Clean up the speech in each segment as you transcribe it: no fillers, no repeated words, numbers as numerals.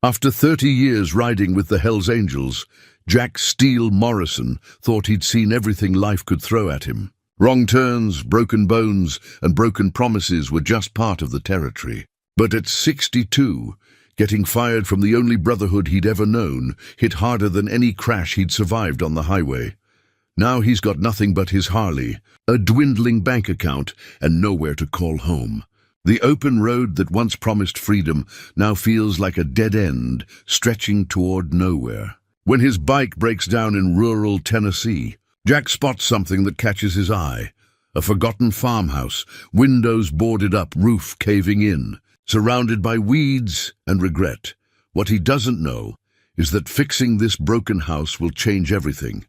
After 30 years riding with the Hells Angels, Jack Steele Morrison thought he'd seen everything life could throw at him. Wrong turns, broken bones, and broken promises were just part of the territory. But at 62, getting fired from the only brotherhood he'd ever known hit harder than any crash he'd survived on the highway. Now he's got nothing but his Harley, a dwindling bank account, and nowhere to call home. The open road that once promised freedom now feels like a dead end, stretching toward nowhere. When his bike breaks down in rural Tennessee, Jack spots something that catches his eye. A forgotten farmhouse, windows boarded up, roof caving in, surrounded by weeds and regret. What he doesn't know is that fixing this broken house will change everything,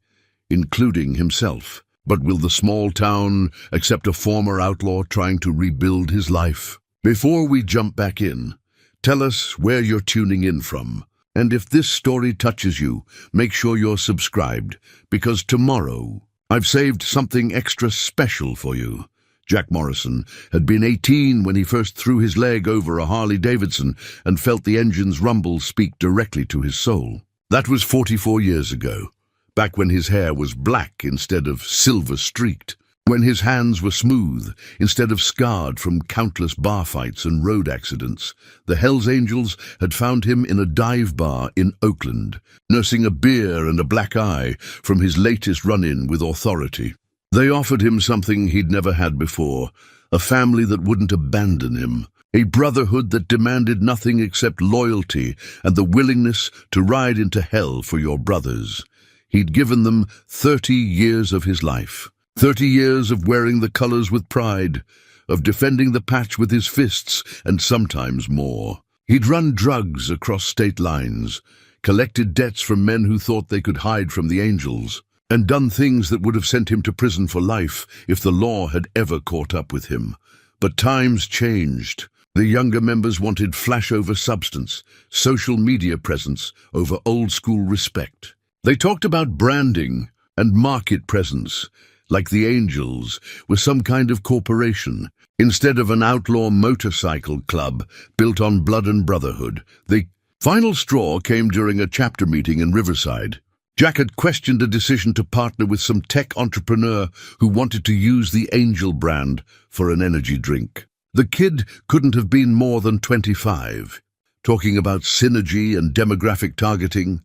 including himself. But will the small town accept a former outlaw trying to rebuild his life? Before we jump back in, tell us where you're tuning in from. And if this story touches you, make sure you're subscribed, because tomorrow I've saved something extra special for you. Jack Morrison had been 18 when he first threw his leg over a Harley-Davidson and felt the engine's rumble speak directly to his soul. That was 44 years ago, back when his hair was black instead of silver-streaked, when his hands were smooth instead of scarred from countless bar fights and road accidents. The Hells Angels had found him in a dive bar in Oakland, nursing a beer and a black eye from his latest run-in with authority. They offered him something he'd never had before, a family that wouldn't abandon him, a brotherhood that demanded nothing except loyalty and the willingness to ride into hell for your brothers. He'd given them 30 years of his life. 30 years of wearing the colors with pride, of defending the patch with his fists, and sometimes more. He'd run drugs across state lines, collected debts from men who thought they could hide from the Angels, and done things that would have sent him to prison for life if the law had ever caught up with him. But times changed. The younger members wanted flash over substance, social media presence over old-school respect. They talked about branding and market presence, like the Angels were some kind of corporation. Instead of an outlaw motorcycle club built on blood and brotherhood, the final straw came during a chapter meeting in Riverside. Jack had questioned a decision to partner with some tech entrepreneur who wanted to use the Angel brand for an energy drink. The kid couldn't have been more than 25, talking about synergy and demographic targeting,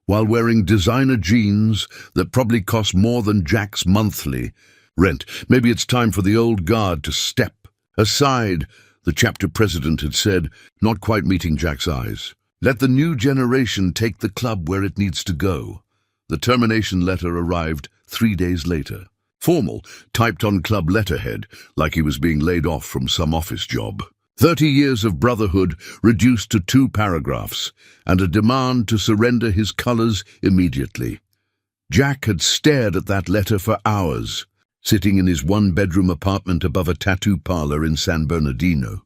while wearing designer jeans that probably cost more than Jack's monthly rent. Maybe it's time for the old guard to step aside, the chapter president had said, not quite meeting Jack's eyes. Let the new generation take the club where it needs to go. The termination letter arrived 3 days later. Formal, typed on club letterhead, like he was being laid off from some office job. 30 years of brotherhood reduced to 2 paragraphs, and a demand to surrender his colors immediately. Jack had stared at that letter for hours, sitting in his 1-bedroom apartment above a tattoo parlor in San Bernardino.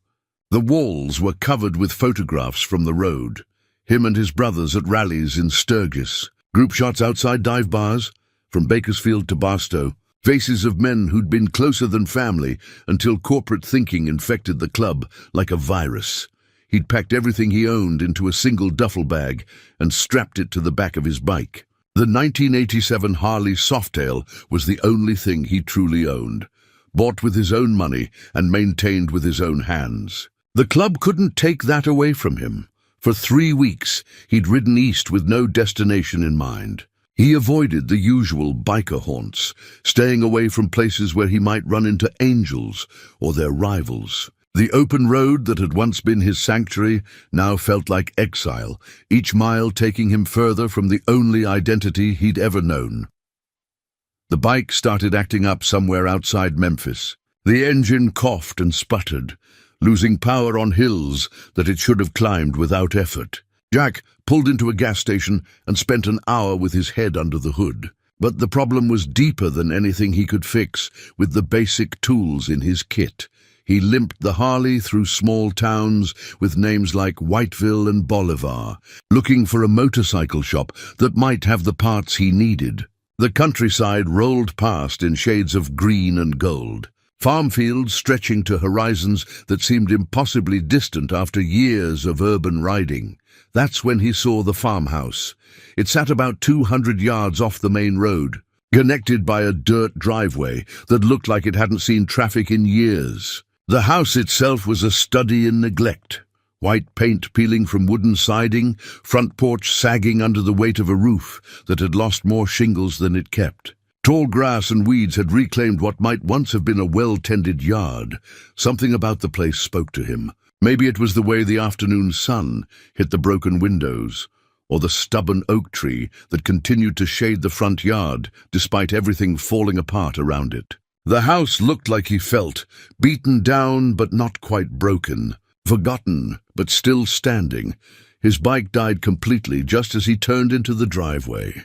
The walls were covered with photographs from the road, him and his brothers at rallies in Sturgis, group shots outside dive bars, from Bakersfield to Barstow, faces of men who'd been closer than family until corporate thinking infected the club like a virus. He'd packed everything he owned into a single duffel bag and strapped it to the back of his bike. The 1987 Harley Softail was the only thing he truly owned, bought with his own money and maintained with his own hands. The club couldn't take that away from him. For 3 weeks, he'd ridden east with no destination in mind. He avoided the usual biker haunts, staying away from places where he might run into Angels or their rivals. The open road that had once been his sanctuary now felt like exile, each mile taking him further from the only identity he'd ever known. The bike started acting up somewhere outside Memphis. The engine coughed and sputtered, losing power on hills that it should have climbed without effort. Jack pulled into a gas station and spent an hour with his head under the hood. But the problem was deeper than anything he could fix with the basic tools in his kit. He limped the Harley through small towns with names like Whiteville and Bolivar, looking for a motorcycle shop that might have the parts he needed. The countryside rolled past in shades of green and gold. farm fields stretching to horizons that seemed impossibly distant after years of urban riding. That's when he saw the farmhouse. It sat about 200 yards off the main road, connected by a dirt driveway that looked like it hadn't seen traffic in years. The house itself was a study in neglect. White paint peeling from wooden siding, front porch sagging under the weight of a roof that had lost more shingles than it kept. Tall grass and weeds had reclaimed what might once have been a well-tended yard. Something about the place spoke to him. Maybe it was the way the afternoon sun hit the broken windows, or the stubborn oak tree that continued to shade the front yard despite everything falling apart around it. The house looked like he felt, beaten down but not quite broken, forgotten but still standing. His bike died completely just as he turned into the driveway.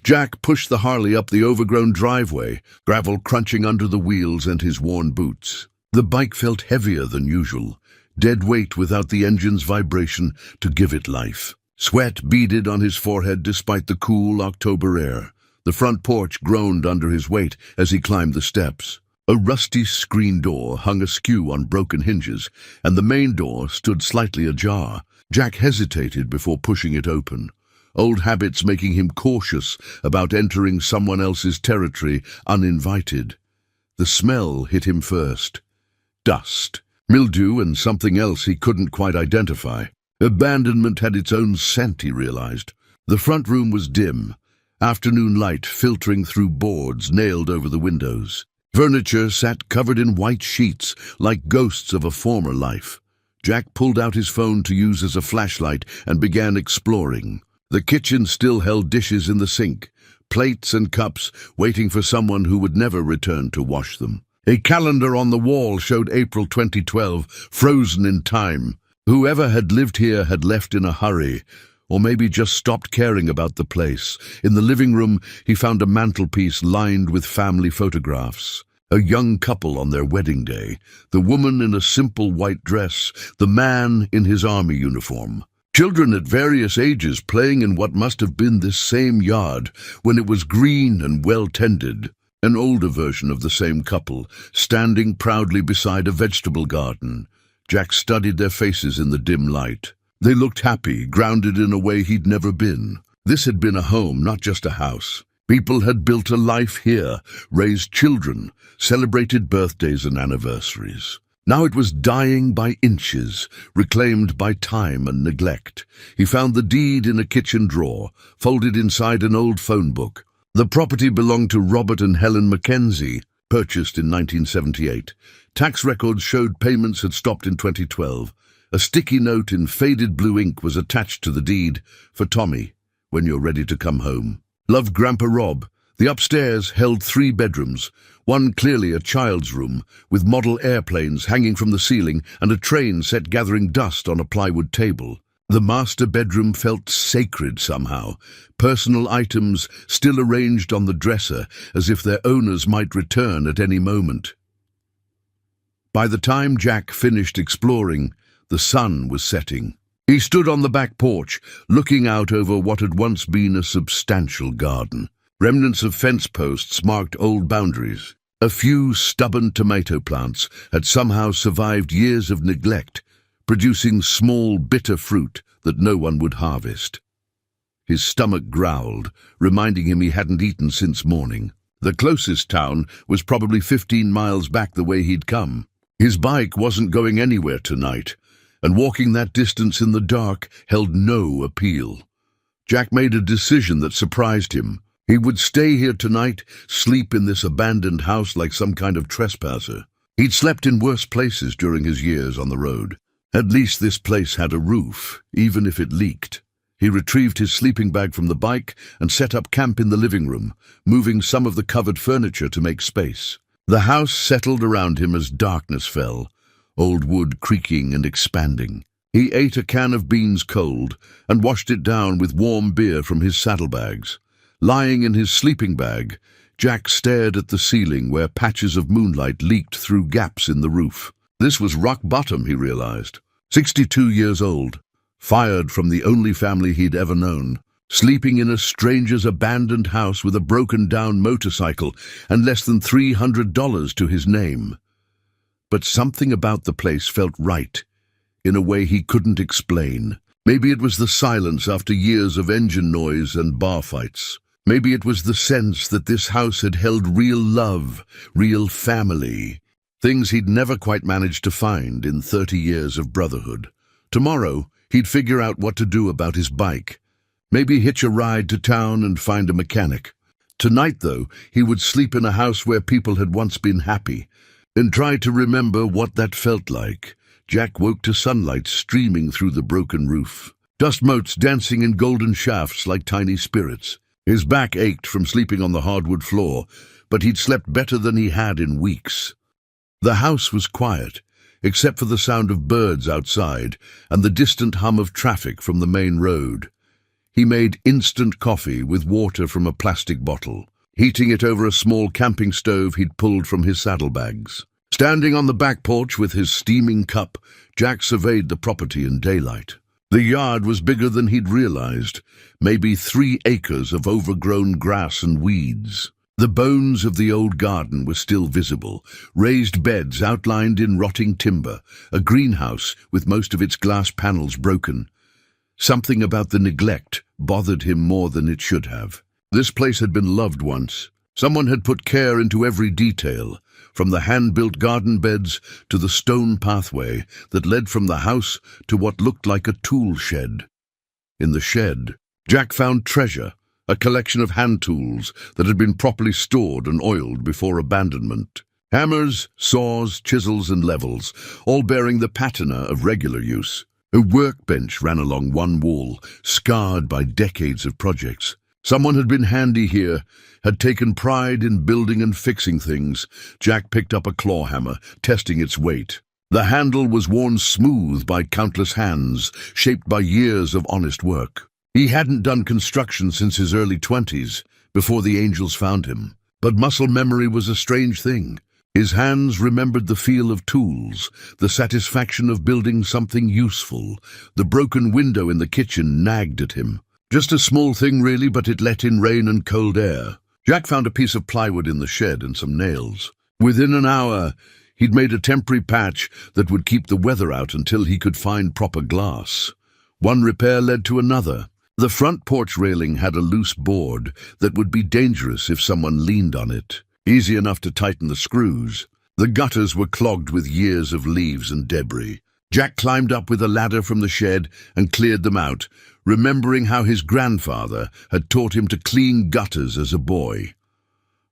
Jack pushed the Harley up the overgrown driveway, gravel crunching under the wheels and his worn boots. The bike felt heavier than usual, dead weight without the engine's vibration to give it life. Sweat beaded on his forehead despite the cool October air. The front porch groaned under his weight as he climbed the steps. A rusty screen door hung askew on broken hinges, and the main door stood slightly ajar. Jack hesitated before pushing it open, old habits making him cautious about entering someone else's territory uninvited. The smell hit him first. Dust, mildew, and something else he couldn't quite identify. Abandonment had its own scent, he realized. The front room was dim, afternoon light filtering through boards nailed over the windows. Furniture sat covered in white sheets, like ghosts of a former life. Jack pulled out his phone to use as a flashlight and began exploring. The kitchen still held dishes in the sink, plates and cups waiting for someone who would never return to wash them. A calendar on the wall showed April 2012, frozen in time. Whoever had lived here had left in a hurry, or maybe just stopped caring about the place. In the living room, he found a mantelpiece lined with family photographs. A young couple on their wedding day, the woman in a simple white dress, the man in his army uniform. Children at various ages playing in what must have been this same yard when it was green and well-tended. An older version of the same couple, standing proudly beside a vegetable garden. Jack studied their faces in the dim light. They looked happy, grounded in a way he'd never been. This had been a home, not just a house. People had built a life here, raised children, celebrated birthdays and anniversaries. Now it was dying by inches, reclaimed by time and neglect. He found the deed in a kitchen drawer, folded inside an old phone book. The property belonged to Robert and Helen Mackenzie, purchased in 1978. Tax records showed payments had stopped in 2012. A sticky note in faded blue ink was attached to the deed, for Tommy, when you're ready to come home. Loved Grandpa Rob. The upstairs held 3 bedrooms, one clearly a child's room, with model airplanes hanging from the ceiling and a train set gathering dust on a plywood table. The master bedroom felt sacred somehow, personal items still arranged on the dresser as if their owners might return at any moment. By the time Jack finished exploring, the sun was setting. He stood on the back porch, looking out over what had once been a substantial garden. Remnants of fence posts marked old boundaries. A few stubborn tomato plants had somehow survived years of neglect, producing small, bitter fruit that no one would harvest. His stomach growled, reminding him he hadn't eaten since morning. The closest town was probably 15 miles back the way he'd come. His bike wasn't going anywhere tonight, and walking that distance in the dark held no appeal. Jack made a decision that surprised him. He would stay here tonight, sleep in this abandoned house like some kind of trespasser. He'd slept in worse places during his years on the road. At least this place had a roof, even if it leaked. He retrieved his sleeping bag from the bike and set up camp in the living room, moving some of the covered furniture to make space. The house settled around him as darkness fell, old wood creaking and expanding. He ate a can of beans cold and washed it down with warm beer from his saddlebags. Lying in his sleeping bag, Jack stared at the ceiling where patches of moonlight leaked through gaps in the roof. This was rock bottom, he realized. 62 years old, fired from the only family he'd ever known, sleeping in a stranger's abandoned house with a broken-down motorcycle and less than $300 to his name. But something about the place felt right, in a way he couldn't explain. Maybe it was the silence after years of engine noise and bar fights. Maybe it was the sense that this house had held real love, real family. Things he'd never quite managed to find in 30 years of Brotherhood. Tomorrow, he'd figure out what to do about his bike. Maybe hitch a ride to town and find a mechanic. Tonight, though, he would sleep in a house where people had once been happy, and try to remember what that felt like. Jack woke to sunlight streaming through the broken roof. Dust motes dancing in golden shafts like tiny spirits. His back ached from sleeping on the hardwood floor, but he'd slept better than he had in weeks. The house was quiet, except for the sound of birds outside and the distant hum of traffic from the main road. He made instant coffee with water from a plastic bottle, heating it over a small camping stove he'd pulled from his saddlebags. Standing on the back porch with his steaming cup, Jack surveyed the property in daylight. The yard was bigger than he'd realized, maybe 3 acres of overgrown grass and weeds. The bones of the old garden were still visible, raised beds outlined in rotting timber, a greenhouse with most of its glass panels broken. Something about the neglect bothered him more than it should have. This place had been loved once. Someone had put care into every detail, from the hand-built garden beds to the stone pathway that led from the house to what looked like a tool shed. In the shed, Jack found treasure, a collection of hand tools that had been properly stored and oiled before abandonment. Hammers, saws, chisels, and levels, all bearing the patina of regular use. A workbench ran along one wall, scarred by decades of projects. Someone had been handy here, had taken pride in building and fixing things. Jack picked up a claw hammer, testing its weight. The handle was worn smooth by countless hands, shaped by years of honest work. He hadn't done construction since his early 20s, before the angels found him. But muscle memory was a strange thing. His hands remembered the feel of tools, the satisfaction of building something useful. The broken window in the kitchen nagged at him. Just a small thing really, but it let in rain and cold air. Jack found a piece of plywood in the shed and some nails. Within an hour, he'd made a temporary patch that would keep the weather out until he could find proper glass. One repair led to another. The front porch railing had a loose board that would be dangerous if someone leaned on it. Easy enough to tighten the screws. The gutters were clogged with years of leaves and debris. Jack climbed up with a ladder from the shed and cleared them out, remembering how his grandfather had taught him to clean gutters as a boy.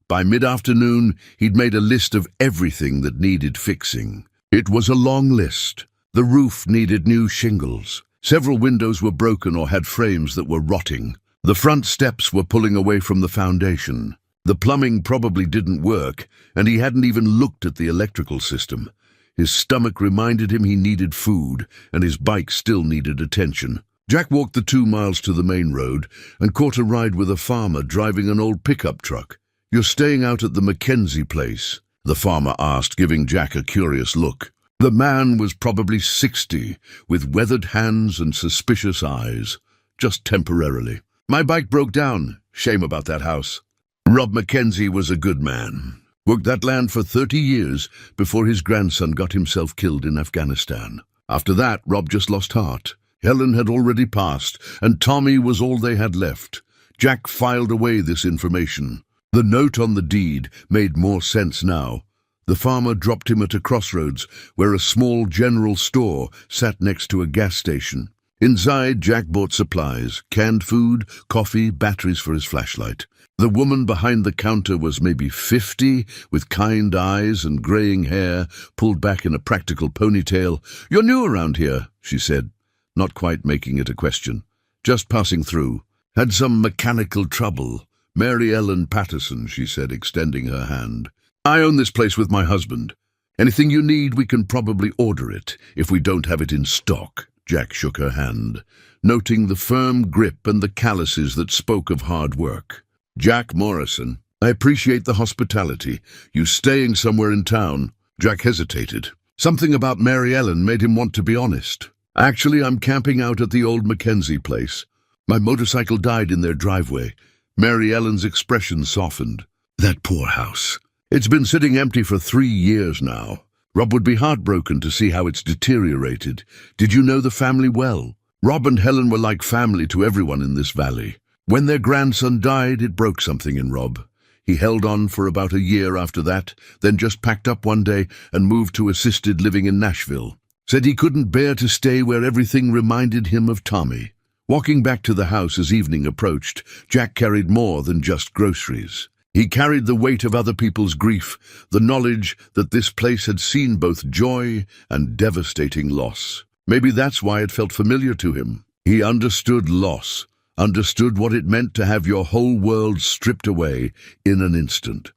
By mid-afternoon, he'd made a list of everything that needed fixing. It was a long list. The roof needed new shingles. Several windows were broken or had frames that were rotting. The front steps were pulling away from the foundation. The plumbing probably didn't work, and he hadn't even looked at the electrical system. His stomach reminded him he needed food, and his bike still needed attention. Jack walked the 2 miles to the main road and caught a ride with a farmer driving an old pickup truck. "You're staying out at the Mackenzie place?" the farmer asked, giving Jack a curious look. The man was probably 60, with weathered hands and suspicious eyes. "Just temporarily. My bike broke down. Shame about that house." Rob Mackenzie was a good man. Worked that land for 30 years before his grandson got himself killed in Afghanistan. After that, Rob just lost heart. Helen had already passed, and Tommy was all they had left. Jack filed away this information. The note on the deed made more sense now. The farmer dropped him at a crossroads where a small general store sat next to a gas station. Inside, Jack bought supplies, canned food, coffee, batteries for his flashlight. The woman behind the counter was maybe 50, with kind eyes and graying hair pulled back in a practical ponytail. "You're new around here," she said, not quite making it a question. "Just passing through. Had some mechanical trouble. Mary Ellen Patterson," she said, extending her hand. "I own this place with my husband. Anything you need, we can probably order it, if we don't have it in stock." Jack shook her hand, noting the firm grip and the calluses that spoke of hard work. "Jack Morrison, I appreciate the hospitality. You staying somewhere in town?" Jack hesitated. Something about Mary Ellen made him want to be honest. "Actually, I'm camping out at the old Mackenzie place. My motorcycle died in their driveway." Mary Ellen's expression softened. "That poor house. It's been sitting empty for 3 years now. Rob would be heartbroken to see how it's deteriorated. Did you know the family well? Rob and Helen were like family to everyone in this valley. When their grandson died, it broke something in Rob. He held on for about a year after that, then just packed up one day and moved to assisted living in Nashville. Said he couldn't bear to stay where everything reminded him of Tommy. Walking back to the house as evening approached, Jack carried more than just groceries. He carried the weight of other people's grief, the knowledge that this place had seen both joy and devastating loss. Maybe that's why it felt familiar to him. He understood loss, understood what it meant to have your whole world stripped away in an instant.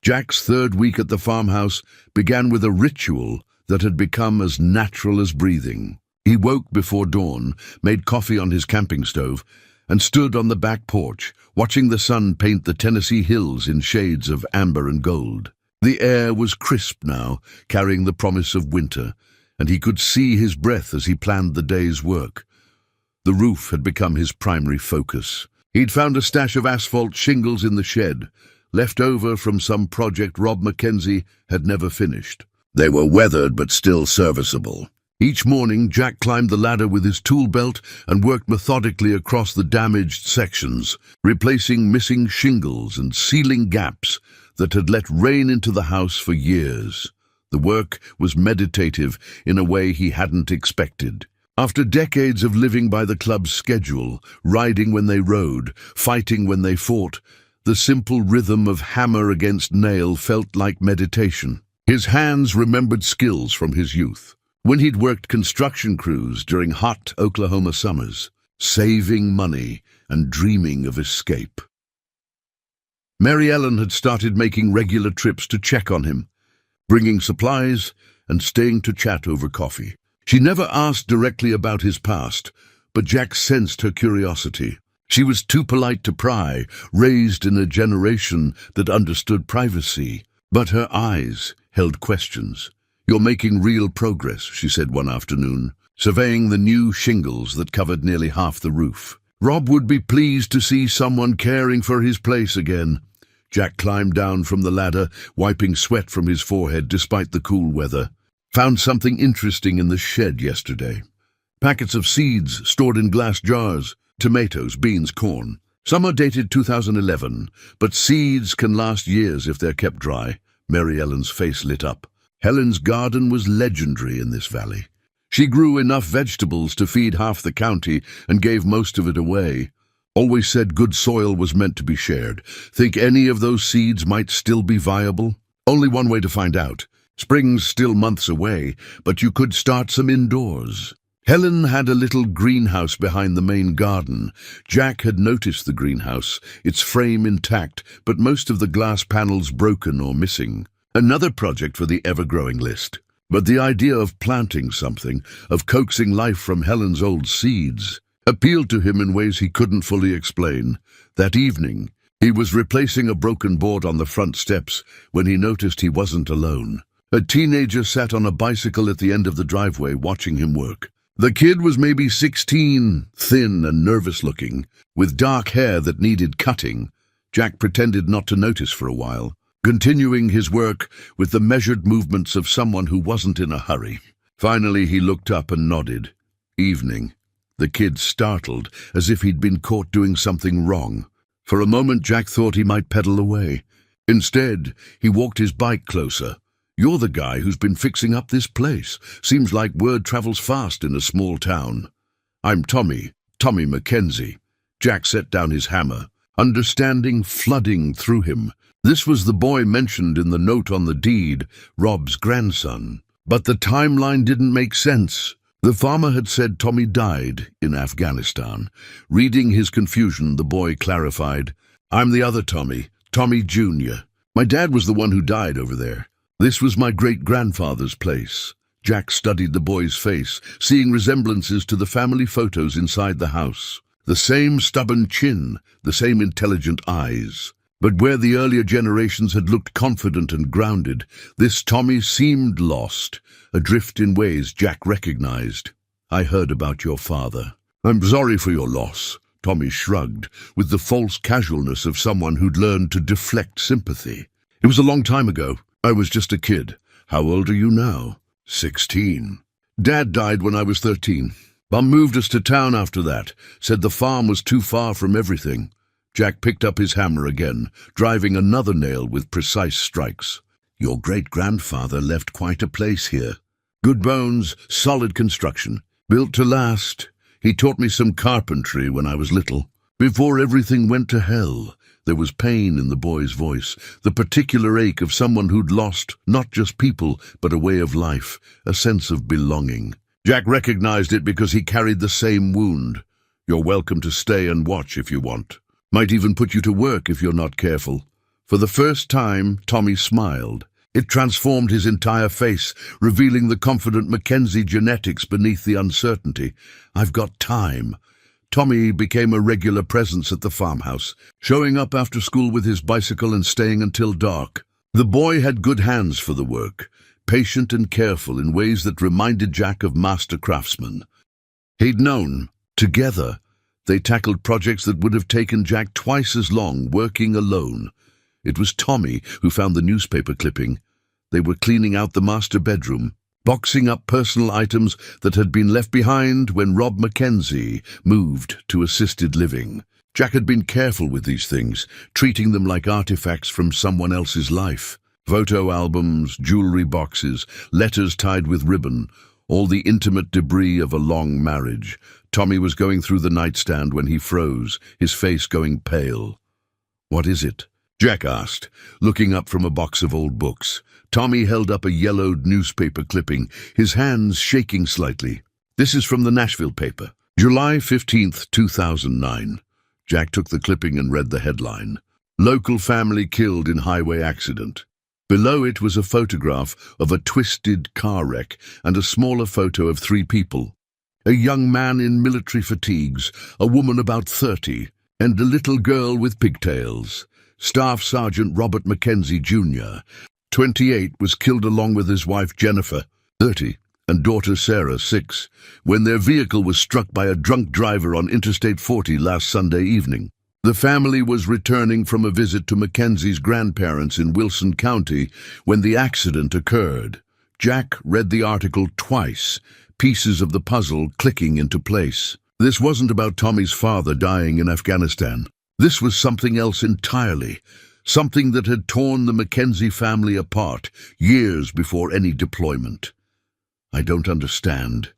Jack's third week at the farmhouse began with a ritual that had become as natural as breathing. He woke before dawn, made coffee on his camping stove, and stood on the back porch, watching the sun paint the Tennessee hills in shades of amber and gold. The air was crisp now, carrying the promise of winter, and he could see his breath as he planned the day's work. The roof had become his primary focus. He'd found a stash of asphalt shingles in the shed, left over from some project Rob Mackenzie had never finished. They were weathered but still serviceable. Each morning, Jack climbed the ladder with his tool belt and worked methodically across the damaged sections, replacing missing shingles and sealing gaps that had let rain into the house for years. The work was meditative in a way he hadn't expected. After decades of living by the club's schedule, riding when they rode, fighting when they fought, the simple rhythm of hammer against nail felt like meditation. His hands remembered skills from his youth, when he'd worked construction crews during hot Oklahoma summers, saving money and dreaming of escape. Mary Ellen had started making regular trips to check on him, bringing supplies and staying to chat over coffee. She never asked directly about his past, but Jack sensed her curiosity. She was too polite to pry, raised in a generation that understood privacy, but her eyes held questions. "You're making real progress," she said one afternoon, surveying the new shingles that covered nearly half the roof. Rob would be pleased to see someone caring for his place again. Jack climbed down from the ladder, wiping sweat from his forehead despite the cool weather. "Found something interesting in the shed yesterday. Packets of seeds stored in glass jars, tomatoes, beans, corn. Some are dated 2011, but seeds can last years if they're kept dry." Mary Ellen's face lit up. Helen's garden was legendary in this valley. She grew enough vegetables to feed half the county and gave most of it away. Always said good soil was meant to be shared. Think any of those seeds might still be viable? Only one way to find out. Spring's still months away, but you could start some indoors. Helen had a little greenhouse behind the main garden. Jack had noticed the greenhouse, its frame intact, but most of the glass panels broken or missing. Another project for the ever-growing list. But the idea of planting something, of coaxing life from Helen's old seeds, appealed to him in ways he couldn't fully explain. That evening, he was replacing a broken board on the front steps when he noticed he wasn't alone. A teenager sat on a bicycle at the end of the driveway watching him work. The kid was maybe 16, thin and nervous-looking, with dark hair that needed cutting. Jack pretended not to notice for a while, continuing his work with the measured movements of someone who wasn't in a hurry. Finally, he looked up and nodded. Evening. The kid startled, as if he'd been caught doing something wrong. For a moment, Jack thought he might pedal away. Instead, he walked his bike closer. "You're the guy who's been fixing up this place. Seems like word travels fast in a small town." "I'm Tommy Mackenzie." Jack set down his hammer, understanding flooding through him. This was the boy mentioned in the note on the deed, Rob's grandson. But the timeline didn't make sense. The farmer had said Tommy died in Afghanistan. Reading his confusion, the boy clarified, "I'm the other Tommy, Tommy Jr. My dad was the one who died over there. This was my great-grandfather's place." Jack studied the boy's face, seeing resemblances to the family photos inside the house. The same stubborn chin, the same intelligent eyes. But where the earlier generations had looked confident and grounded, this Tommy seemed lost, adrift in ways Jack recognized. "I heard about your father." "I'm sorry for your loss," Tommy shrugged, with the false casualness of someone who'd learned to deflect sympathy. "It was a long time ago. I was just a kid. How old are you now? 16. Dad died when I was 13. Mum moved us to town after that, said the farm was too far from everything. Jack picked up his hammer again, driving another nail with precise strikes. Your great-grandfather left quite a place here. Good bones, solid construction, built to last. He taught me some carpentry when I was little. Before everything went to hell, there was pain in the boy's voice, the particular ache of someone who'd lost not just people, but a way of life, a sense of belonging. Jack recognized it because he carried the same wound. You're welcome to stay and watch if you want. Might even put you to work if you're not careful. For the first time, Tommy smiled. It transformed his entire face, revealing the confident Mackenzie genetics beneath the uncertainty. I've got time. Tommy became a regular presence at the farmhouse, showing up after school with his bicycle and staying until dark. The boy had good hands for the work, patient and careful in ways that reminded Jack of master craftsmen. He'd known, together, they tackled projects that would have taken Jack twice as long working alone. It was Tommy who found the newspaper clipping. They were cleaning out the master bedroom, boxing up personal items that had been left behind when Rob Mackenzie moved to assisted living. Jack had been careful with these things, treating them like artifacts from someone else's life. Photo albums, jewelry boxes, letters tied with ribbon, all the intimate debris of a long marriage. Tommy was going through the nightstand when he froze, his face going pale. "What is it?" Jack asked, looking up from a box of old books. Tommy held up a yellowed newspaper clipping, his hands shaking slightly. "This is from the Nashville paper. July 15th, 2009. Jack took the clipping and read the headline. Local family killed in highway accident. Below it was a photograph of a twisted car wreck and a smaller photo of 3 people. A young man in military fatigues, a woman about 30, and a little girl with pigtails. Staff Sergeant Robert Mackenzie, Jr., 28, was killed along with his wife Jennifer, 30, and daughter Sarah, 6, when their vehicle was struck by a drunk driver on Interstate 40 last Sunday evening. The family was returning from a visit to Mackenzie's grandparents in Wilson County when the accident occurred. Jack read the article twice, pieces of the puzzle clicking into place. This wasn't about Tommy's father dying in Afghanistan. This was something else entirely, something that had torn the Mackenzie family apart years before any deployment. "I don't understand,"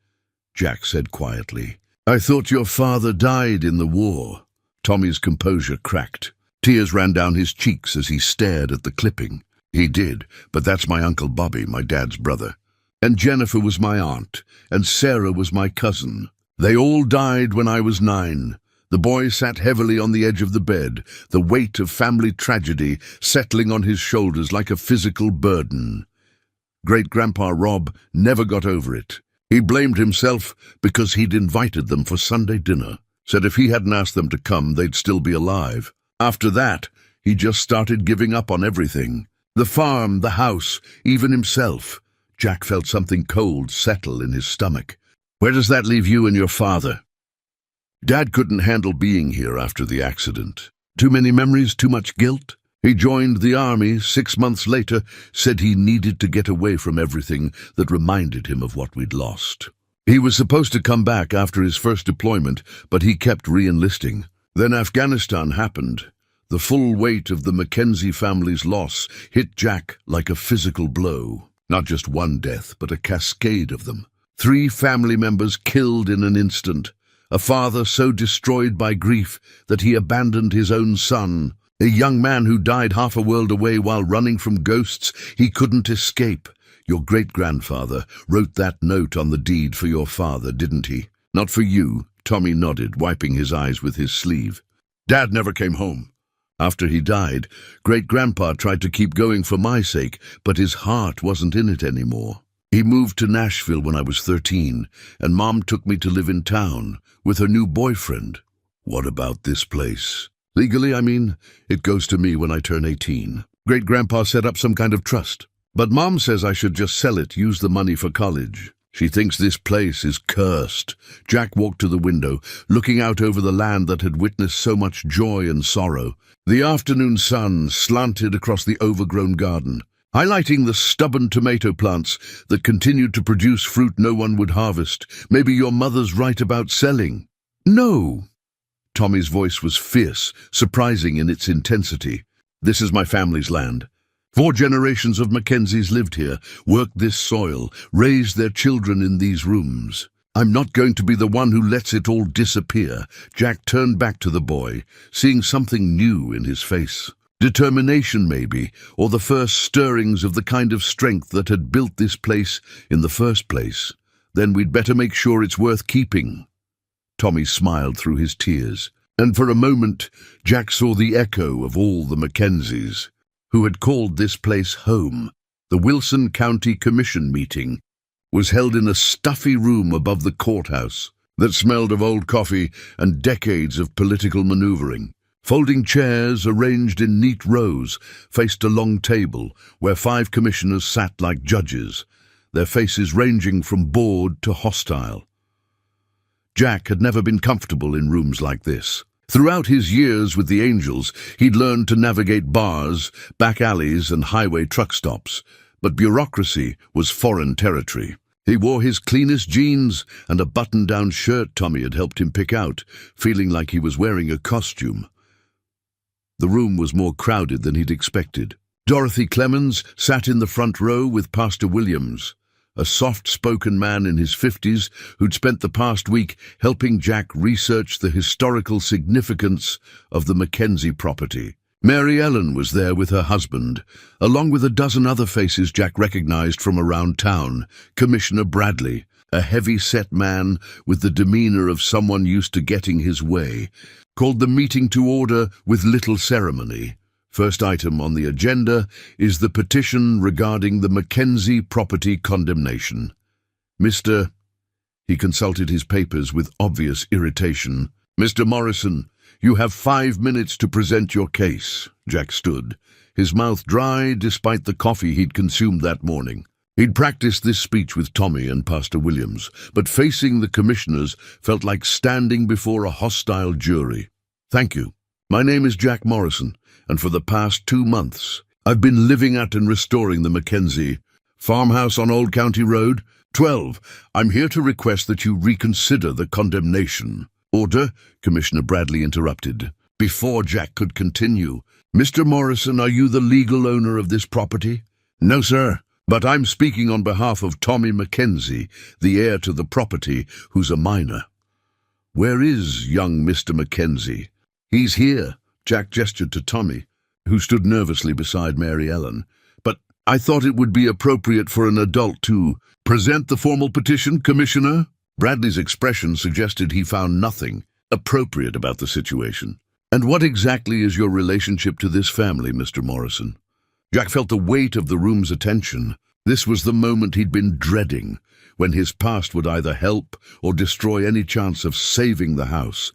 Jack said quietly. "I thought your father died in the war." Tommy's composure cracked. Tears ran down his cheeks as he stared at the clipping. "He did, but that's my Uncle Bobby, my dad's brother. And Jennifer was my aunt, and Sarah was my cousin. They all died when I was 9. The boy sat heavily on the edge of the bed, the weight of family tragedy settling on his shoulders like a physical burden. Great-Grandpa Rob never got over it. He blamed himself because he'd invited them for Sunday dinner. Said if he hadn't asked them to come, they'd still be alive. After that, he just started giving up on everything. The farm, the house, even himself. Jack felt something cold settle in his stomach. "Where does that leave you and your father?" Dad couldn't handle being here after the accident. Too many memories, too much guilt. He joined the army 6 months later, said he needed to get away from everything that reminded him of what we'd lost. He was supposed to come back after his first deployment, but he kept re-enlisting. Then Afghanistan happened. The full weight of the Mackenzie family's loss hit Jack like a physical blow. Not just one death, but a cascade of them. 3 family members killed in an instant. A father so destroyed by grief that he abandoned his own son. A young man who died half a world away while running from ghosts he couldn't escape. Your great-grandfather wrote that note on the deed for your father, didn't he? Not for you, Tommy nodded, wiping his eyes with his sleeve. Dad never came home. After he died, Great-Grandpa tried to keep going for my sake, but his heart wasn't in it anymore. He moved to Nashville when I was 13, and Mom took me to live in town with her new boyfriend. What about this place? Legally, I mean, it goes to me when I turn 18. Great-Grandpa set up some kind of trust. But Mom says I should just sell it, use the money for college. She thinks this place is cursed. Jack walked to the window, looking out over the land that had witnessed so much joy and sorrow. The afternoon sun slanted across the overgrown garden. highlighting the stubborn tomato plants that continued to produce fruit no one would harvest. Maybe your mother's right about selling. No. Tommy's voice was fierce, surprising in its intensity. This is my family's land. 4 generations of Mackenzies lived here, worked this soil, raised their children in these rooms. I'm not going to be the one who lets it all disappear. Jack turned back to the boy, seeing something new in his face. Determination, maybe, or the first stirrings of the kind of strength that had built this place in the first place. Then we'd better make sure it's worth keeping. Tommy smiled through his tears, and for a moment Jack saw the echo of all the Mackenzies, who had called this place home. The Wilson County Commission meeting was held in a stuffy room above the courthouse that smelled of old coffee and decades of political maneuvering. Folding chairs arranged in neat rows faced a long table where 5 commissioners sat like judges, their faces ranging from bored to hostile. Jack had never been comfortable in rooms like this. Throughout his years with the Angels, he'd learned to navigate bars, back alleys, and highway truck stops, but bureaucracy was foreign territory. He wore his cleanest jeans and a button-down shirt Tommy had helped him pick out, feeling like he was wearing a costume. The room was more crowded than he'd expected. Dorothy Clemens sat in the front row with Pastor Williams, a soft-spoken man in his 50s who'd spent the past week helping Jack research the historical significance of the Mackenzie property. Mary Ellen was there with her husband, along with a dozen other faces Jack recognized from around town. Commissioner Bradley, a heavy-set man with the demeanor of someone used to getting his way, called the meeting to order with little ceremony. First item on the agenda is the petition regarding the Mackenzie property condemnation. Mr. He consulted his papers with obvious irritation. Mr. Morrison, you have 5 minutes to present your case. Jack stood, his mouth dry despite the coffee he'd consumed that morning. He'd practiced this speech with Tommy and Pastor Williams, but facing the commissioners felt like standing before a hostile jury. Thank you. My name is Jack Morrison, and for the past 2 months, I've been living at and restoring the Mackenzie farmhouse on Old County Road. 12. I'm here to request that you reconsider the condemnation. Order, Commissioner Bradley interrupted. Before Jack could continue, Mr. Morrison, are you the legal owner of this property? No, sir, but I'm speaking on behalf of Tommy Mackenzie, the heir to the property, who's a minor. Where is young Mr. Mackenzie? He's here, Jack gestured to Tommy, who stood nervously beside Mary Ellen. But I thought it would be appropriate for an adult to present the formal petition, Commissioner. Bradley's expression suggested he found nothing appropriate about the situation. And what exactly is your relationship to this family, Mr. Morrison? Jack felt the weight of the room's attention. This was the moment he'd been dreading, when his past would either help or destroy any chance of saving the house.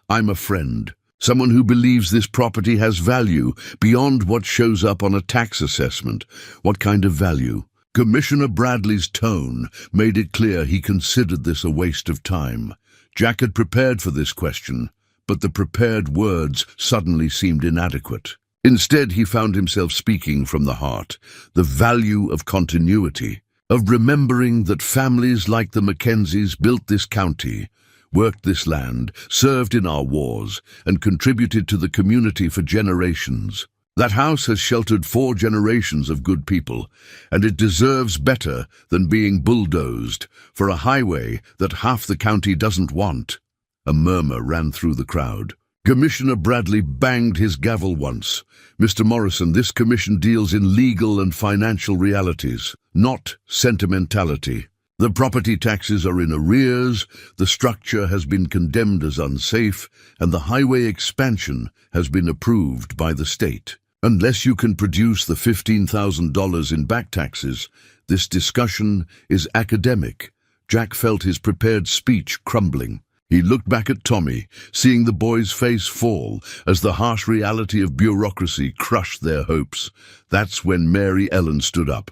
I'm a friend. Someone who believes this property has value beyond what shows up on a tax assessment. What kind of value? Commissioner Bradley's tone made it clear he considered this a waste of time. Jack had prepared for this question, but the prepared words suddenly seemed inadequate. Instead, he found himself speaking from the heart, the value of continuity, of remembering that families like the Mackenzies built this county, worked this land, served in our wars, and contributed to the community for generations. That house has sheltered 4 generations of good people, and it deserves better than being bulldozed for a highway that half the county doesn't want. A murmur ran through the crowd. Commissioner Bradley banged his gavel once. Mr. Morrison, this commission deals in legal and financial realities, not sentimentality. The property taxes are in arrears, the structure has been condemned as unsafe, and the highway expansion has been approved by the state. Unless you can produce the $15,000 in back taxes, this discussion is academic. Jack felt his prepared speech crumbling. He looked back at Tommy, seeing the boy's face fall as the harsh reality of bureaucracy crushed their hopes. That's when Mary Ellen stood up.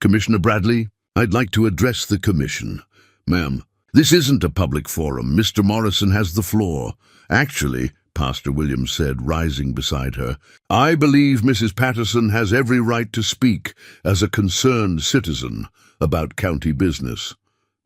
Commissioner Bradley, I'd like to address the commission. Ma'am, this isn't a public forum. Mr. Morrison has the floor. Actually, Pastor Williams said, rising beside her. "I believe Mrs. Patterson has every right to speak as a concerned citizen about county business."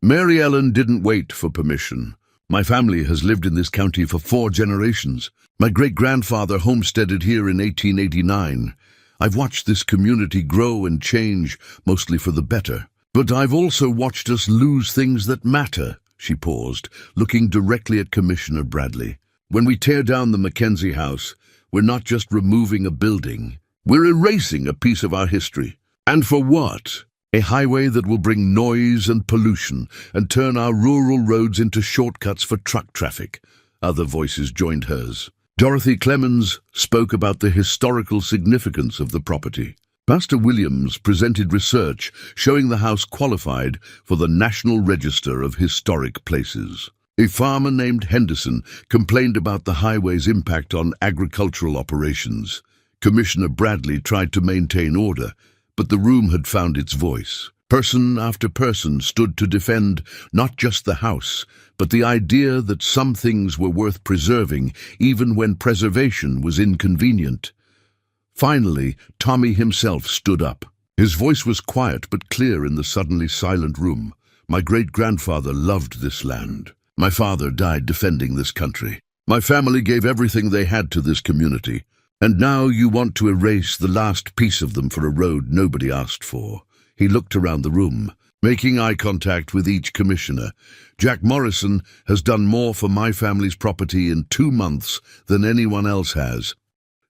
Mary Ellen didn't wait for permission. "My family has lived in this county for 4 generations. My great-grandfather homesteaded here in 1889. I've watched this community grow and change, mostly for the better. But I've also watched us lose things that matter." She paused, looking directly at Commissioner Bradley. "When we tear down the Mackenzie house, we're not just removing a building. We're erasing a piece of our history. And for what? A highway that will bring noise and pollution and turn our rural roads into shortcuts for truck traffic." Other voices joined hers. Dorothy Clemens spoke about the historical significance of the property. Pastor Williams presented research showing the house qualified for the National Register of Historic Places. A farmer named Henderson complained about the highway's impact on agricultural operations. Commissioner Bradley tried to maintain order, but the room had found its voice. Person after person stood to defend not just the house, but the idea that some things were worth preserving even when preservation was inconvenient. Finally, Tommy himself stood up. His voice was quiet but clear in the suddenly silent room. "My great-grandfather loved this land. My father died defending this country. My family gave everything they had to this community. And now you want to erase the last piece of them for a road nobody asked for." He looked around the room, making eye contact with each commissioner. "Jack Morrison has done more for my family's property in 2 months than anyone else has.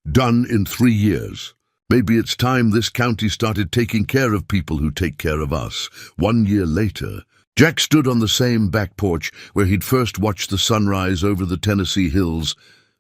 Done in 3 years. Maybe it's time this county started taking care of people who take care of us." 1 year later, Jack stood on the same back porch where he'd first watched the sunrise over the Tennessee hills,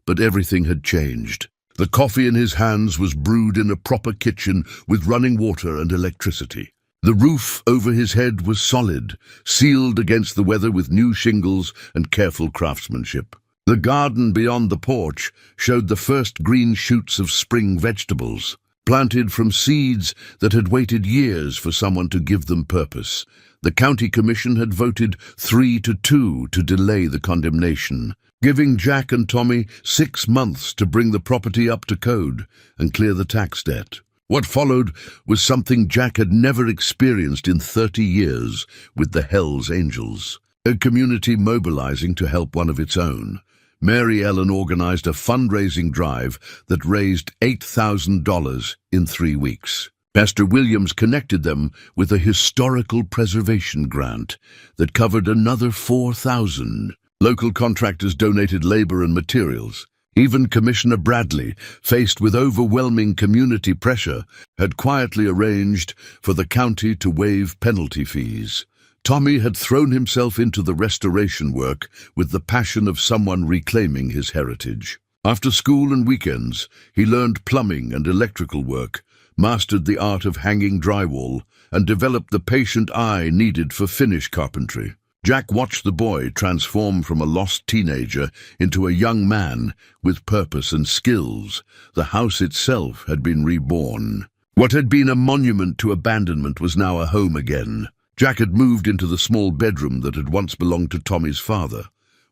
but everything had changed. The coffee in his hands was brewed in a proper kitchen with running water and electricity. The roof over his head was solid, sealed against the weather with new shingles and careful craftsmanship. The garden beyond the porch showed the first green shoots of spring vegetables, planted from seeds that had waited years for someone to give them purpose. The county commission had voted 3-2 to delay the condemnation, giving Jack and Tommy 6 months to bring the property up to code and clear the tax debt. What followed was something Jack had never experienced in 30 years with the Hells Angels, a community mobilizing to help one of its own. Mary Ellen organized a fundraising drive that raised $8,000 in 3 weeks. Pastor Williams connected them with a historical preservation grant that covered another $4,000. Local contractors donated labor and materials. Even Commissioner Bradley, faced with overwhelming community pressure, had quietly arranged for the county to waive penalty fees. Tommy had thrown himself into the restoration work with the passion of someone reclaiming his heritage. After school and weekends, he learned plumbing and electrical work, mastered the art of hanging drywall, and developed the patient eye needed for finish carpentry. Jack watched the boy transform from a lost teenager into a young man with purpose and skills. The house itself had been reborn. What had been a monument to abandonment was now a home again. Jack had moved into the small bedroom that had once belonged to Tommy's father,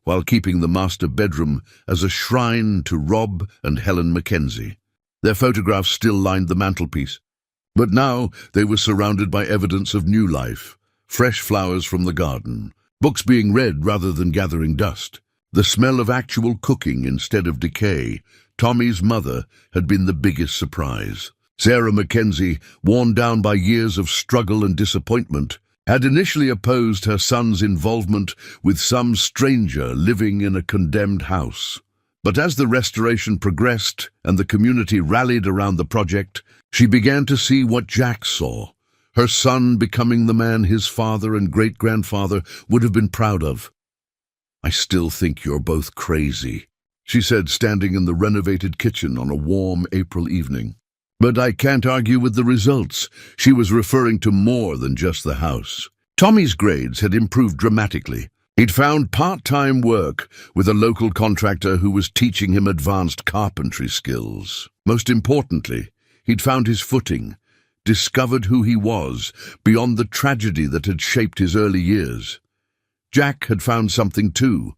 while keeping the master bedroom as a shrine to Rob and Helen Mackenzie. Their photographs still lined the mantelpiece, but now they were surrounded by evidence of new life, fresh flowers from the garden, books being read rather than gathering dust, the smell of actual cooking instead of decay. Tommy's mother had been the biggest surprise. Sarah Mackenzie, worn down by years of struggle and disappointment, had initially opposed her son's involvement with some stranger living in a condemned house. But as the restoration progressed and the community rallied around the project, she began to see what Jack saw, her son becoming the man his father and great-grandfather would have been proud of. "I still think you're both crazy," she said, standing in the renovated kitchen on a warm April evening. But I can't argue with the results. She was referring to more than just the house. Tommy's grades had improved dramatically. He'd found part-time work with a local contractor who was teaching him advanced carpentry skills. Most importantly, he'd found his footing, discovered who he was beyond the tragedy that had shaped his early years. Jack had found something too,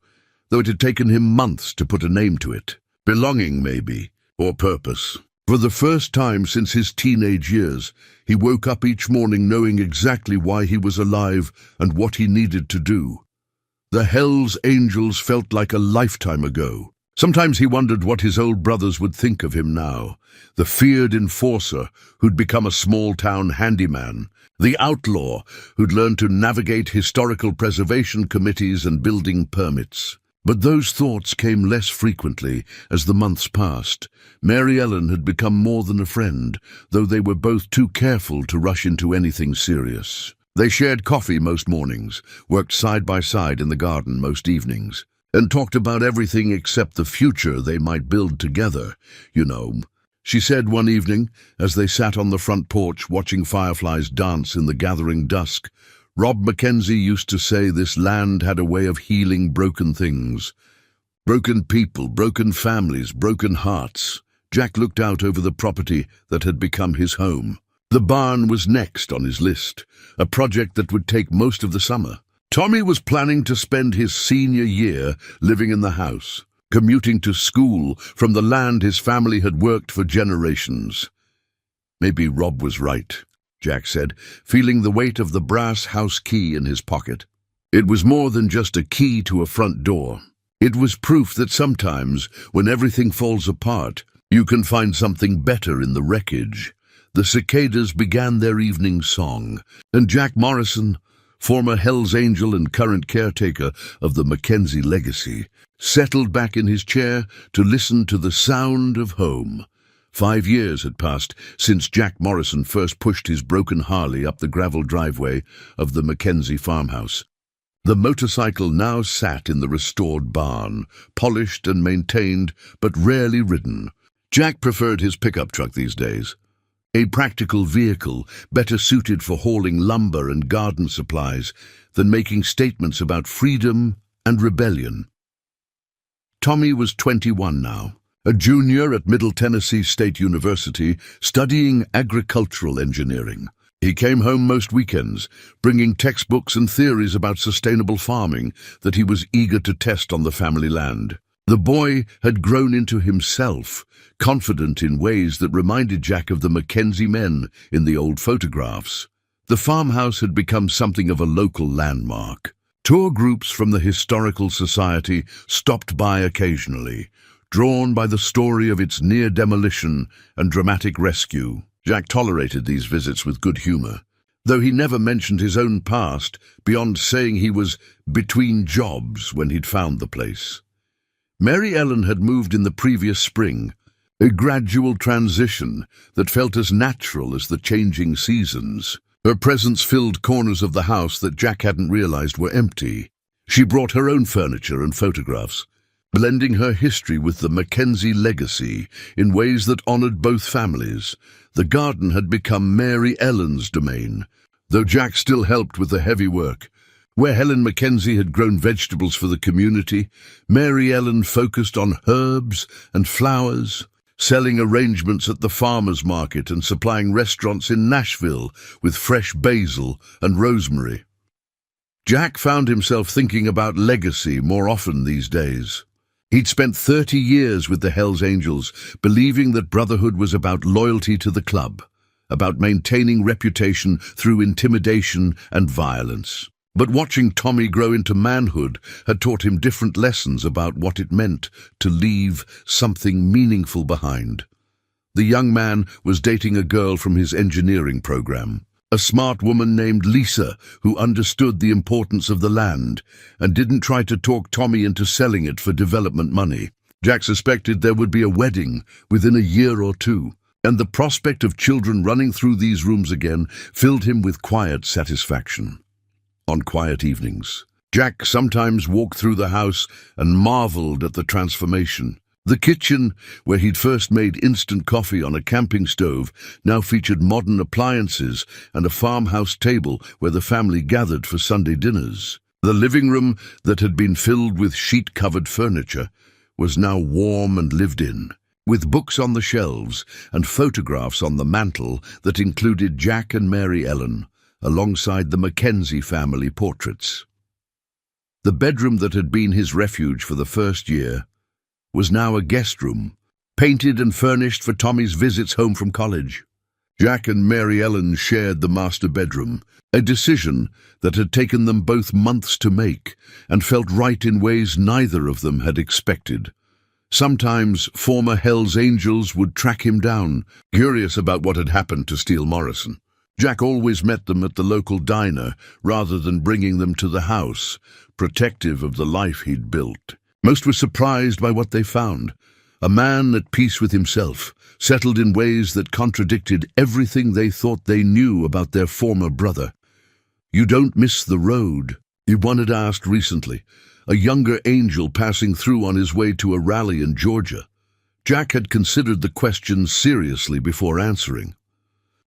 though it had taken him months to put a name to it. Belonging, maybe, or purpose. For the first time since his teenage years, he woke up each morning knowing exactly why he was alive and what he needed to do. The Hells Angels felt like a lifetime ago. Sometimes he wondered what his old brothers would think of him now. The feared enforcer who'd become a small-town handyman. The outlaw who'd learned to navigate historical preservation committees and building permits. But those thoughts came less frequently as the months passed. Mary Ellen had become more than a friend, though they were both too careful to rush into anything serious. They shared coffee most mornings, worked side by side in the garden most evenings, and talked about everything except the future they might build together, you know. She said one evening, as they sat on the front porch watching fireflies dance in the gathering dusk, Rob Mackenzie used to say this land had a way of healing broken things. Broken people, broken families, broken hearts. Jack looked out over the property that had become his home. The barn was next on his list, a project that would take most of the summer. Tommy was planning to spend his senior year living in the house, commuting to school from the land his family had worked for generations. Maybe Rob was right, Jack said, feeling the weight of the brass house key in his pocket. It was more than just a key to a front door. It was proof that sometimes, when everything falls apart, you can find something better in the wreckage. The cicadas began their evening song, and Jack Morrison, former Hells Angel and current caretaker of the Mackenzie legacy, settled back in his chair to listen to the sound of home. 5 years had passed since Jack Morrison first pushed his broken Harley up the gravel driveway of the Mackenzie farmhouse. The motorcycle now sat in the restored barn, polished and maintained, but rarely ridden. Jack preferred his pickup truck these days, a practical vehicle better suited for hauling lumber and garden supplies than making statements about freedom and rebellion. Tommy was 21 now, a junior at Middle Tennessee State University studying agricultural engineering. He came home most weekends, bringing textbooks and theories about sustainable farming that he was eager to test on the family land. The boy had grown into himself, confident in ways that reminded Jack of the Mackenzie men in the old photographs. The farmhouse had become something of a local landmark. Tour groups from the Historical Society stopped by occasionally, drawn by the story of its near demolition and dramatic rescue. Jack tolerated these visits with good humor, though he never mentioned his own past beyond saying he was between jobs when he'd found the place. Mary Ellen had moved in the previous spring, a gradual transition that felt as natural as the changing seasons. Her presence filled corners of the house that Jack hadn't realized were empty. She brought her own furniture and photographs, blending her history with the Mackenzie legacy in ways that honored both families. The garden had become Mary Ellen's domain, though Jack still helped with the heavy work. Where Helen Mackenzie had grown vegetables for the community, Mary Ellen focused on herbs and flowers, selling arrangements at the farmers' market and supplying restaurants in Nashville with fresh basil and rosemary. Jack found himself thinking about legacy more often these days. He'd spent 30 years with the Hells Angels, believing that Brotherhood was about loyalty to the club, about maintaining reputation through intimidation and violence. But watching Tommy grow into manhood had taught him different lessons about what it meant to leave something meaningful behind. The young man was dating a girl from his engineering program, a smart woman named Lisa who understood the importance of the land and didn't try to talk Tommy into selling it for development money. Jack suspected there would be a wedding within a year or two, and the prospect of children running through these rooms again filled him with quiet satisfaction. On quiet evenings, Jack sometimes walked through the house and marveled at the transformation. The kitchen, where he'd first made instant coffee on a camping stove, now featured modern appliances and a farmhouse table where the family gathered for Sunday dinners. The living room, that had been filled with sheet-covered furniture, was now warm and lived in, with books on the shelves and photographs on the mantel that included Jack and Mary Ellen, alongside the Mackenzie family portraits. The bedroom that had been his refuge for the first year was now a guest room, painted and furnished for Tommy's visits home from college. Jack and Mary Ellen shared the master bedroom, a decision that had taken them both months to make and felt right in ways neither of them had expected. Sometimes former Hell's Angels would track him down, curious about what had happened to Steele Morrison. Jack always met them at the local diner rather than bringing them to the house, protective of the life he'd built. Most were surprised by what they found. A man at peace with himself, settled in ways that contradicted everything they thought they knew about their former brother. "You don't miss the road?" one had asked recently, a younger angel passing through on his way to a rally in Georgia. Jack had considered the question seriously before answering.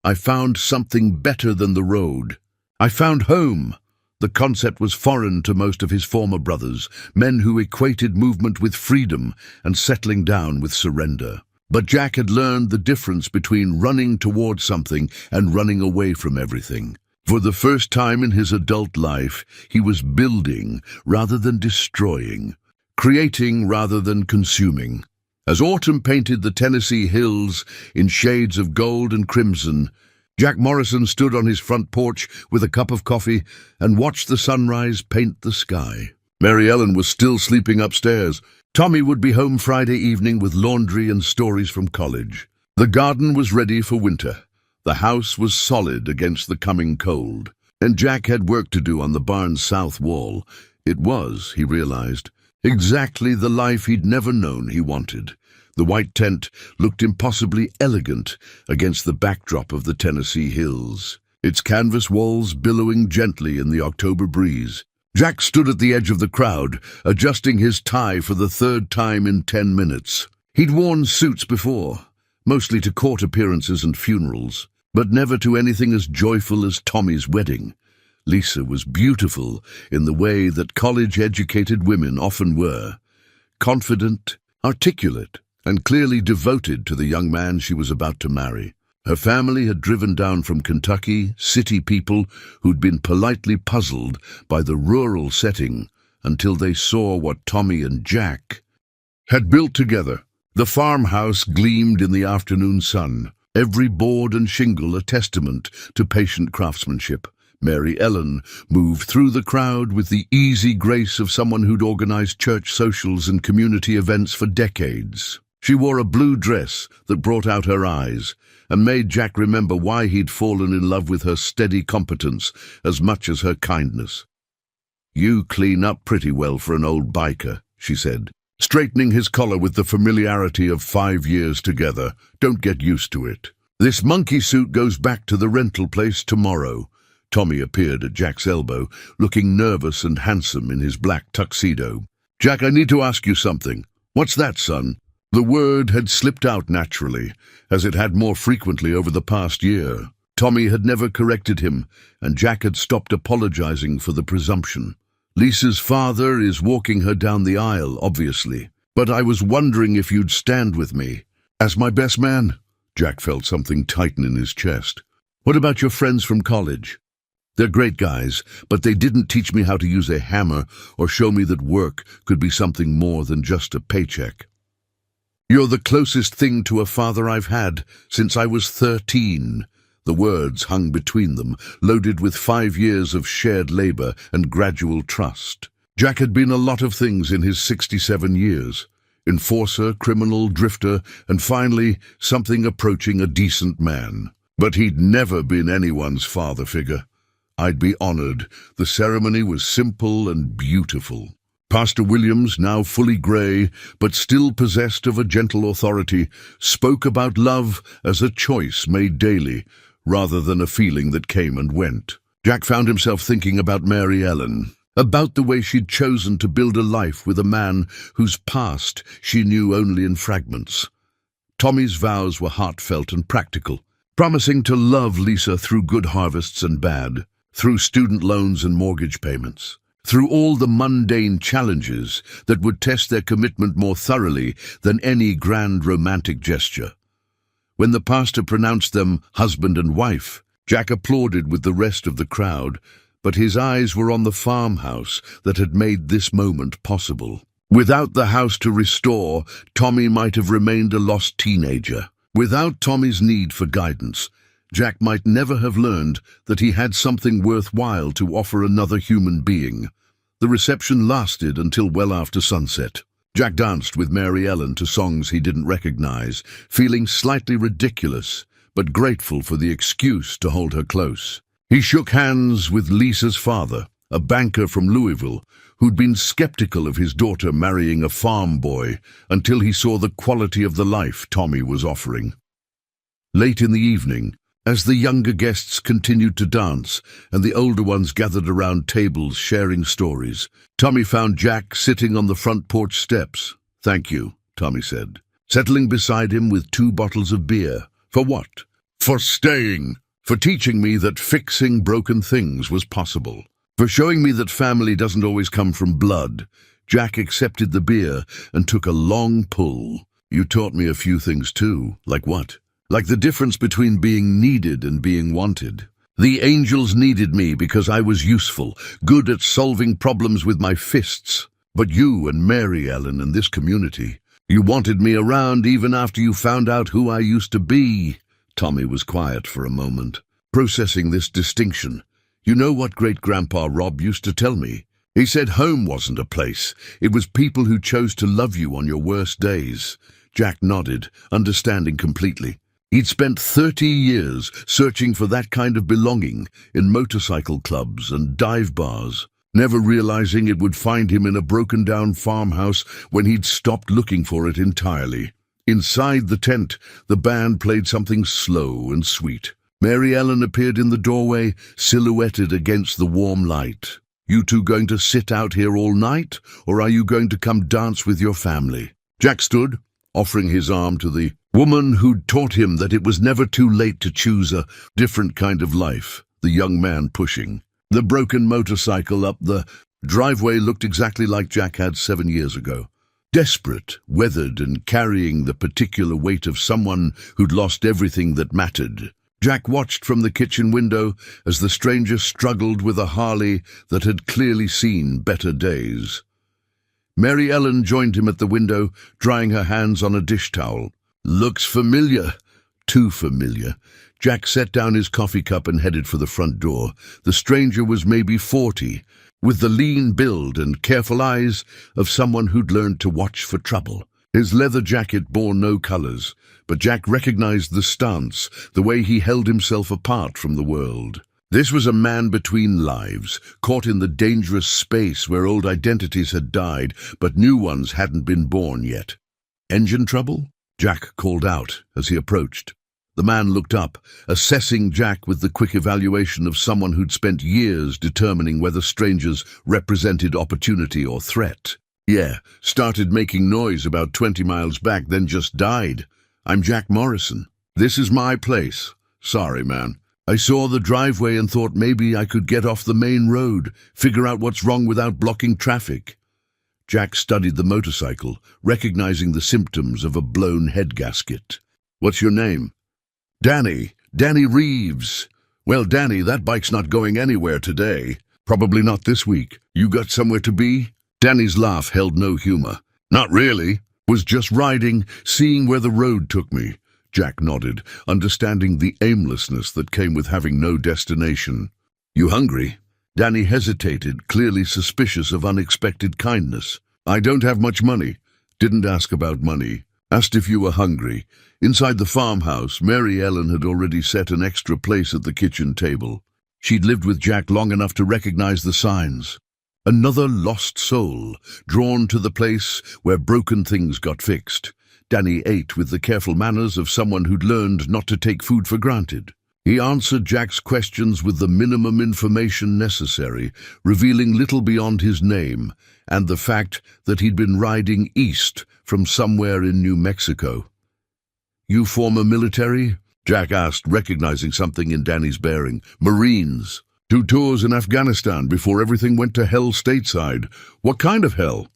"I found something better than the road. I found home." The concept was foreign to most of his former brothers, men who equated movement with freedom and settling down with surrender. But Jack had learned the difference between running toward something and running away from everything. For the first time in his adult life, he was building rather than destroying, creating rather than consuming. As autumn painted the Tennessee hills in shades of gold and crimson, Jack Morrison stood on his front porch with a cup of coffee and watched the sunrise paint the sky. Mary Ellen was still sleeping upstairs. Tommy would be home Friday evening with laundry and stories from college. The garden was ready for winter. The house was solid against the coming cold. And Jack had work to do on the barn's south wall. It was, he realized, exactly the life he'd never known he wanted. The white tent looked impossibly elegant against the backdrop of the Tennessee hills, its canvas walls billowing gently in the October breeze. Jack stood at the edge of the crowd, adjusting his tie for the third time in 10 minutes. He'd worn suits before, mostly to court appearances and funerals, but never to anything as joyful as Tommy's wedding. Lisa was beautiful in the way that college-educated women often were, confident, articulate, and clearly devoted to the young man she was about to marry. Her family had driven down from Kentucky, city people who'd been politely puzzled by the rural setting until they saw what Tommy and Jack had built together. The farmhouse gleamed in the afternoon sun, every board and shingle a testament to patient craftsmanship. Mary Ellen moved through the crowd with the easy grace of someone who'd organized church socials and community events for decades. She wore a blue dress that brought out her eyes and made Jack remember why he'd fallen in love with her steady competence as much as her kindness. "You clean up pretty well for an old biker," she said, straightening his collar with the familiarity of 5 years together. "Don't get used to it. This monkey suit goes back to the rental place tomorrow." Tommy appeared at Jack's elbow, looking nervous and handsome in his black tuxedo. "Jack, I need to ask you something." "What's that, son?" The word had slipped out naturally, as it had more frequently over the past year. Tommy had never corrected him, and Jack had stopped apologizing for the presumption. "Lisa's father is walking her down the aisle, obviously, but I was wondering if you'd stand with me." "As my best man?" Jack felt something tighten in his chest. "What about your friends from college?" "They're great guys, but they didn't teach me how to use a hammer or show me that work could be something more than just a paycheck." "You're the closest thing to a father I've had since I was 13. The words hung between them, loaded with 5 years of shared labor and gradual trust. Jack had been a lot of things in his 67 years. Enforcer, criminal, drifter, and finally, something approaching a decent man. But he'd never been anyone's father figure. I'd be honored. The ceremony was simple and beautiful. Pastor Williams, now fully gray, but still possessed of a gentle authority, spoke about love as a choice made daily, rather than a feeling that came and went. Jack found himself thinking about Mary Ellen, about the way she'd chosen to build a life with a man whose past she knew only in fragments. Tommy's vows were heartfelt and practical, promising to love Lisa through good harvests and bad, through student loans and mortgage payments, through all the mundane challenges that would test their commitment more thoroughly than any grand romantic gesture. When the pastor pronounced them husband and wife, Jack applauded with the rest of the crowd, but his eyes were on the farmhouse that had made this moment possible. Without the house to restore, Tommy might have remained a lost teenager. Without Tommy's need for guidance, Jack might never have learned that he had something worthwhile to offer another human being. The reception lasted until well after sunset. Jack danced with Mary Ellen to songs he didn't recognize, feeling slightly ridiculous, but grateful for the excuse to hold her close. He shook hands with Lisa's father, a banker from Louisville, who'd been skeptical of his daughter marrying a farm boy until he saw the quality of the life Tommy was offering. Late in the evening, as the younger guests continued to dance and the older ones gathered around tables sharing stories, Tommy found Jack sitting on the front porch steps. "Thank you," Tommy said, settling beside him with 2 bottles of beer. "For what?" "For staying. For teaching me that fixing broken things was possible. For showing me that family doesn't always come from blood." Jack accepted the beer and took a long pull. "You taught me a few things too." "Like what?" "Like the difference between being needed and being wanted. The angels needed me because I was useful, good at solving problems with my fists. But you and Mary Ellen and this community, you wanted me around even after you found out who I used to be." Tommy was quiet for a moment, processing this distinction. "You know what Great-Grandpa Rob used to tell me? He said home wasn't a place. It was people who chose to love you on your worst days." Jack nodded, understanding completely. He'd spent 30 years searching for that kind of belonging in motorcycle clubs and dive bars, never realizing it would find him in a broken-down farmhouse when he'd stopped looking for it entirely. Inside the tent, the band played something slow and sweet. Mary Ellen appeared in the doorway, silhouetted against the warm light. "You two going to sit out here all night, or are you going to come dance with your family?" Jack stood, offering his arm to the woman who'd taught him that it was never too late to choose a different kind of life, the young man pushing. The broken motorcycle up the driveway looked exactly like Jack had 7 years ago. Desperate, weathered, and carrying the particular weight of someone who'd lost everything that mattered. Jack watched from the kitchen window as the stranger struggled with a Harley that had clearly seen better days. Mary Ellen joined him at the window, drying her hands on a dish towel. "Looks familiar." Too familiar. Jack set down his coffee cup and headed for the front door. The stranger was maybe 40, with the lean build and careful eyes of someone who'd learned to watch for trouble. His leather jacket bore no colors, but Jack recognized the stance, the way he held himself apart from the world. This was a man between lives, caught in the dangerous space where old identities had died, but new ones hadn't been born yet. "Engine trouble?" Jack called out as he approached. The man looked up, assessing Jack with the quick evaluation of someone who'd spent years determining whether strangers represented opportunity or threat. "Yeah, started making noise about 20 miles back, then just died. I'm Jack Morrison. This is my place. Sorry, man. I saw the driveway and thought maybe I could get off the main road, figure out what's wrong without blocking traffic." Jack studied the motorcycle, recognizing the symptoms of a blown head gasket. "What's your name?" "Danny. Danny Reeves." "Well, Danny, that bike's not going anywhere today. Probably not this week. You got somewhere to be?" Danny's laugh held no humor. "Not really. Was just riding, seeing where the road took me." Jack nodded, understanding the aimlessness that came with having no destination. "You hungry?" Danny hesitated, clearly suspicious of unexpected kindness. "I don't have much money." "Didn't ask about money. Asked if you were hungry." Inside the farmhouse, Mary Ellen had already set an extra place at the kitchen table. She'd lived with Jack long enough to recognize the signs. Another lost soul, drawn to the place where broken things got fixed. Danny ate with the careful manners of someone who'd learned not to take food for granted. He answered Jack's questions with the minimum information necessary, revealing little beyond his name and the fact that he'd been riding east from somewhere in New Mexico. "You former military?" Jack asked, recognizing something in Danny's bearing. "Marines. 2 tours in Afghanistan before everything went to hell stateside." "What kind of hell?"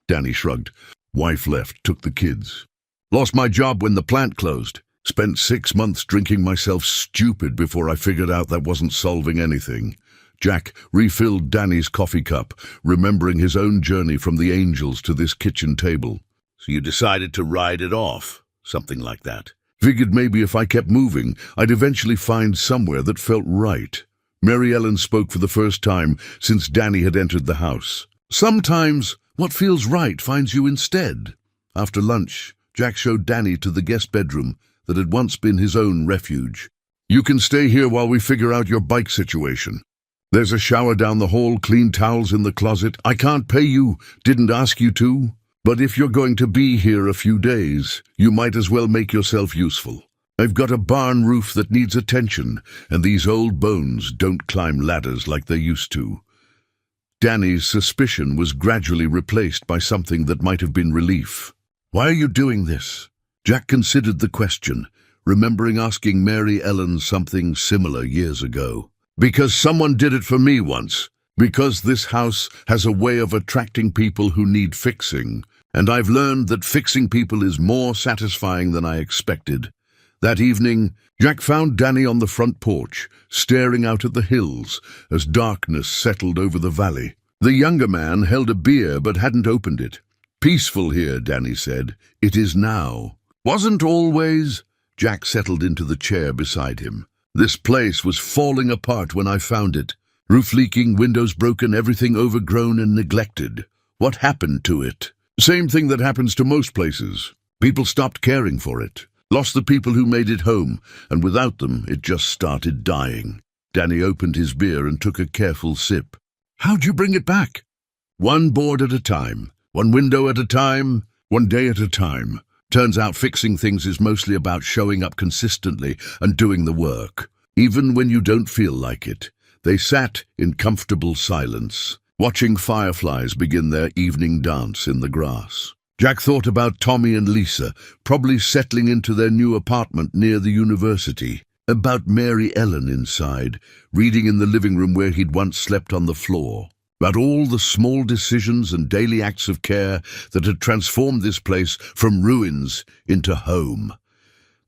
Danny shrugged. "Wife left, took the kids. Lost my job when the plant closed. Spent 6 months drinking myself stupid before I figured out that wasn't solving anything. Jack refilled Danny's coffee cup, remembering his own journey from the angels to this kitchen table. So you decided to ride it off, something like that. Figured maybe if I kept moving, I'd eventually find somewhere that felt right. Mary Ellen spoke for the first time since Danny had entered the house. Sometimes what feels right finds you instead. After lunch, Jack showed Danny to the guest bedroom that had once been his own refuge. You can stay here while we figure out your bike situation. There's a shower down the hall, clean towels in the closet. I can't pay you, didn't ask you to. But if you're going to be here a few days, you might as well make yourself useful. I've got a barn roof that needs attention, and these old bones don't climb ladders like they used to. Danny's suspicion was gradually replaced by something that might have been relief. Why are you doing this? Jack considered the question, remembering asking Mary Ellen something similar years ago. Because someone did it for me once. Because this house has a way of attracting people who need fixing, and I've learned that fixing people is more satisfying than I expected. That evening, Jack found Danny on the front porch, staring out at the hills as darkness settled over the valley. The younger man held a beer but hadn't opened it. Peaceful here, Danny said. It is now. Wasn't always. Jack settled into the chair beside him. This place was falling apart when I found it. Roof leaking, windows broken, everything overgrown and neglected. What happened to it? Same thing that happens to most places. People stopped caring for it. Lost the people who made it home, and without them, it just started dying. Danny opened his beer and took a careful sip. How'd you bring it back? One board at a time. One window at a time. One day at a time. Turns out fixing things is mostly about showing up consistently and doing the work, even when you don't feel like it. They sat in comfortable silence, watching fireflies begin their evening dance in the grass. Jack thought about Tommy and Lisa, probably settling into their new apartment near the university. About Mary Ellen inside, reading in the living room where he'd once slept on the floor. About all the small decisions and daily acts of care that had transformed this place from ruins into home.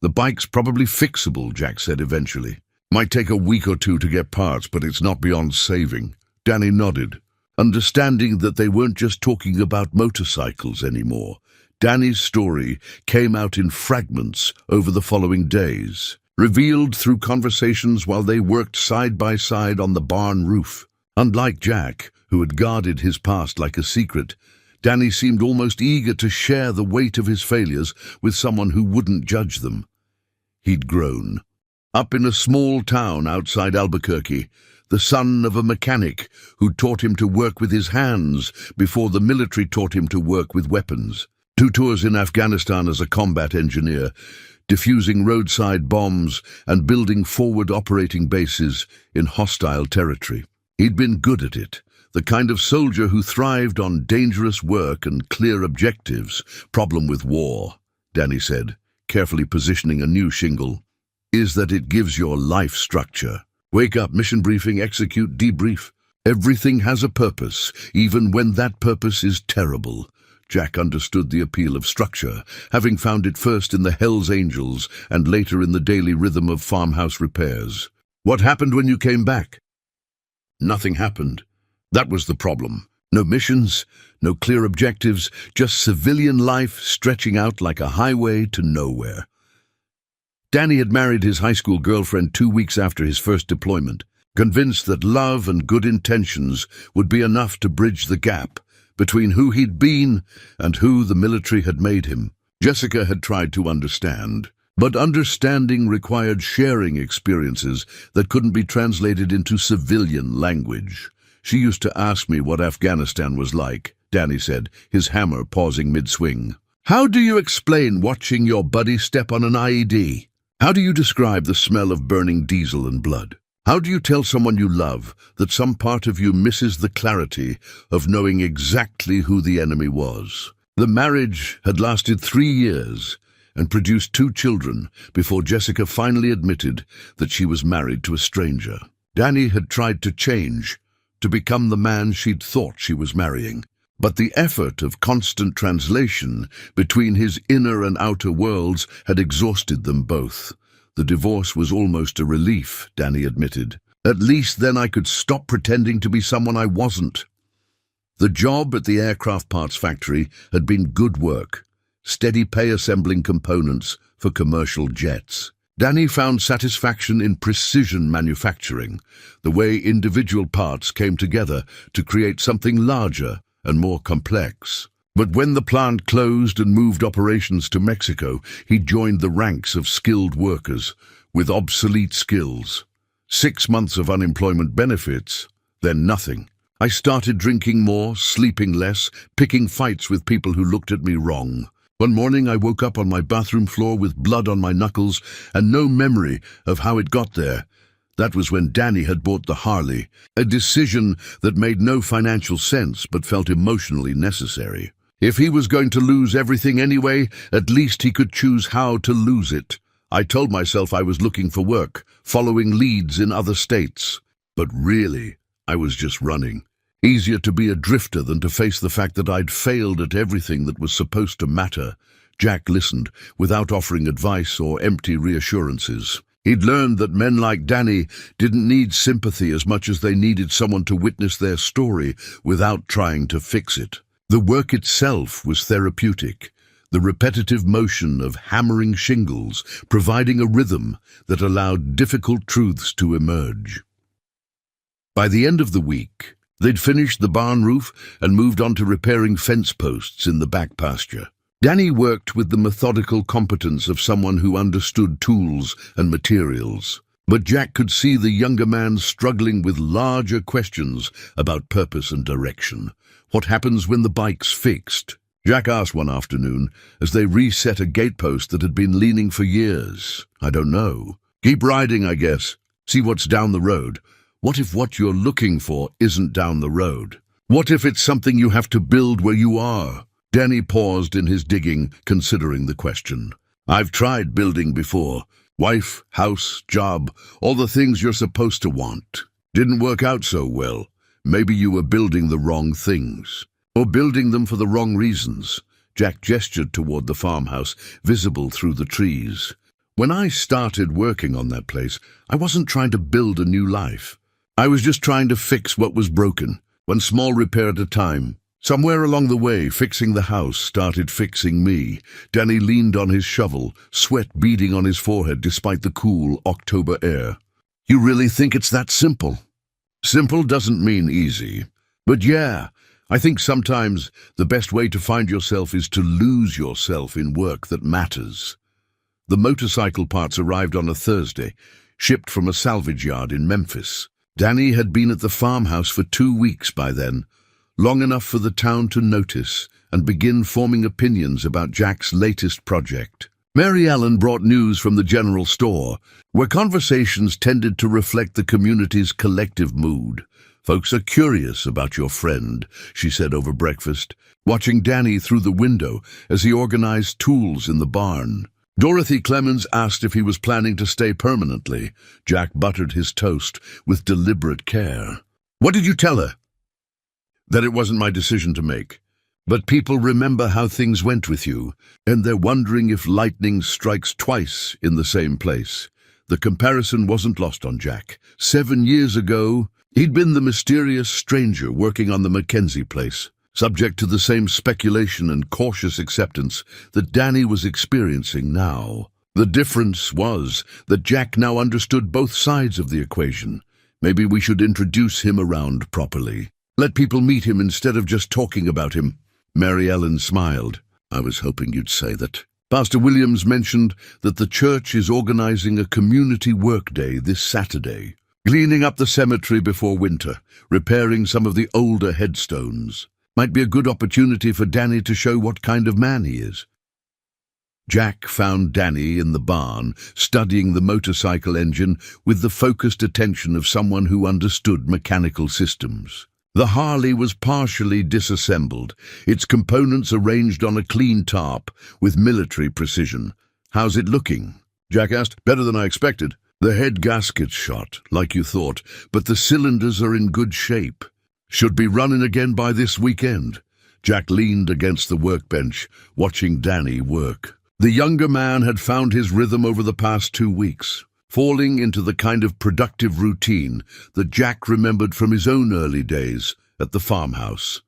The bike's probably fixable, Jack said eventually. Might take a week or two to get parts, but it's not beyond saving. Danny nodded, understanding that they weren't just talking about motorcycles anymore. Danny's story came out in fragments over the following days, revealed through conversations while they worked side by side on the barn roof. Unlike Jack, who had guarded his past like a secret, Danny seemed almost eager to share the weight of his failures with someone who wouldn't judge them. He'd grown. Up in a small town outside Albuquerque, the son of a mechanic who taught him to work with his hands before the military taught him to work with weapons. 2 tours in Afghanistan as a combat engineer, defusing roadside bombs and building forward operating bases in hostile territory. He'd been good at it, the kind of soldier who thrived on dangerous work and clear objectives. Problem with war, Danny said, carefully positioning a new shingle, is that it gives your life structure. Wake up, mission briefing, execute, debrief. Everything has a purpose, even when that purpose is terrible. Jack understood the appeal of structure, having found it first in the Hells Angels and later in the daily rhythm of farmhouse repairs. What happened when you came back? Nothing happened. That was the problem. No missions, no clear objectives, just civilian life stretching out like a highway to nowhere. Danny had married his high school girlfriend 2 weeks after his first deployment, convinced that love and good intentions would be enough to bridge the gap between who he'd been and who the military had made him. Jessica had tried to understand, but understanding required sharing experiences that couldn't be translated into civilian language. She used to ask me what Afghanistan was like, Danny said, his hammer pausing mid-swing. How do you explain watching your buddy step on an IED? How do you describe the smell of burning diesel and blood? How do you tell someone you love that some part of you misses the clarity of knowing exactly who the enemy was? The marriage had lasted 3 years and produced 2 children before Jessica finally admitted that she was married to a stranger. Danny had tried to change, to become the man she'd thought she was marrying. But the effort of constant translation between his inner and outer worlds had exhausted them both. The divorce was almost a relief, Danny admitted. At least then I could stop pretending to be someone I wasn't. The job at the aircraft parts factory had been good work, steady pay assembling components for commercial jets. Danny found satisfaction in precision manufacturing, the way individual parts came together to create something larger and more complex. But when the plant closed and moved operations to Mexico, he joined the ranks of skilled workers with obsolete skills. 6 months of unemployment benefits, then nothing. I started drinking more, sleeping less, picking fights with people who looked at me wrong. One morning I woke up on my bathroom floor with blood on my knuckles and no memory of how it got there. That was when Danny had bought the Harley, a decision that made no financial sense but felt emotionally necessary. If he was going to lose everything anyway, at least he could choose how to lose it. I told myself I was looking for work, following leads in other states. But really, I was just running. Easier to be a drifter than to face the fact that I'd failed at everything that was supposed to matter. Jack listened, without offering advice or empty reassurances. He'd learned that men like Danny didn't need sympathy as much as they needed someone to witness their story without trying to fix it. The work itself was therapeutic, the repetitive motion of hammering shingles, providing a rhythm that allowed difficult truths to emerge. By the end of the week, they'd finished the barn roof and moved on to repairing fence posts in the back pasture. Danny worked with the methodical competence of someone who understood tools and materials. But Jack could see the younger man struggling with larger questions about purpose and direction. What happens when the bike's fixed? Jack asked one afternoon as they reset a gatepost that had been leaning for years. I don't know. Keep riding, I guess. See what's down the road. What if what you're looking for isn't down the road? What if it's something you have to build where you are? Danny paused in his digging, considering the question. I've tried building before. Wife, house, job, all the things you're supposed to want. Didn't work out so well. Maybe you were building the wrong things. Or building them for the wrong reasons. Jack gestured toward the farmhouse, visible through the trees. When I started working on that place, I wasn't trying to build a new life. I was just trying to fix what was broken, one small repair at a time. Somewhere along the way, fixing the house started fixing me. Danny leaned on his shovel, sweat beading on his forehead despite the cool October air. You really think it's that simple? Simple doesn't mean easy. But yeah, I think sometimes the best way to find yourself is to lose yourself in work that matters. The motorcycle parts arrived on a Thursday, shipped from a salvage yard in Memphis. Danny had been at the farmhouse for 2 weeks by then, long enough for the town to notice and begin forming opinions about Jack's latest project. Mary Ellen brought news from the general store, where conversations tended to reflect the community's collective mood. Folks are curious about your friend, she said over breakfast, watching Danny through the window as he organized tools in the barn. Dorothy Clemens asked if he was planning to stay permanently. Jack buttered his toast with deliberate care. What did you tell her? That it wasn't my decision to make. But people remember how things went with you, and they're wondering if lightning strikes twice in the same place. The comparison wasn't lost on Jack. 7 years ago, he'd been the mysterious stranger working on the Mackenzie place, subject to the same speculation and cautious acceptance that Danny was experiencing now. The difference was that Jack now understood both sides of the equation. Maybe we should introduce him around properly. Let people meet him instead of just talking about him. Mary Ellen smiled. I was hoping you'd say that. Pastor Williams mentioned that the church is organizing a community work day this Saturday, cleaning up the cemetery before winter, repairing some of the older headstones. Might be a good opportunity for Danny to show what kind of man he is. Jack found Danny in the barn, studying the motorcycle engine with the focused attention of someone who understood mechanical systems. The Harley was partially disassembled, its components arranged on a clean tarp with military precision. How's it looking? Jack asked. Better than I expected. The head gasket's shot, like you thought, but the cylinders are in good shape. Should be running again by this weekend. Jack leaned against the workbench, watching Danny work. The younger man had found his rhythm over the past 2 weeks. falling into the kind of productive routine that Jack remembered from his own early days at the farmhouse.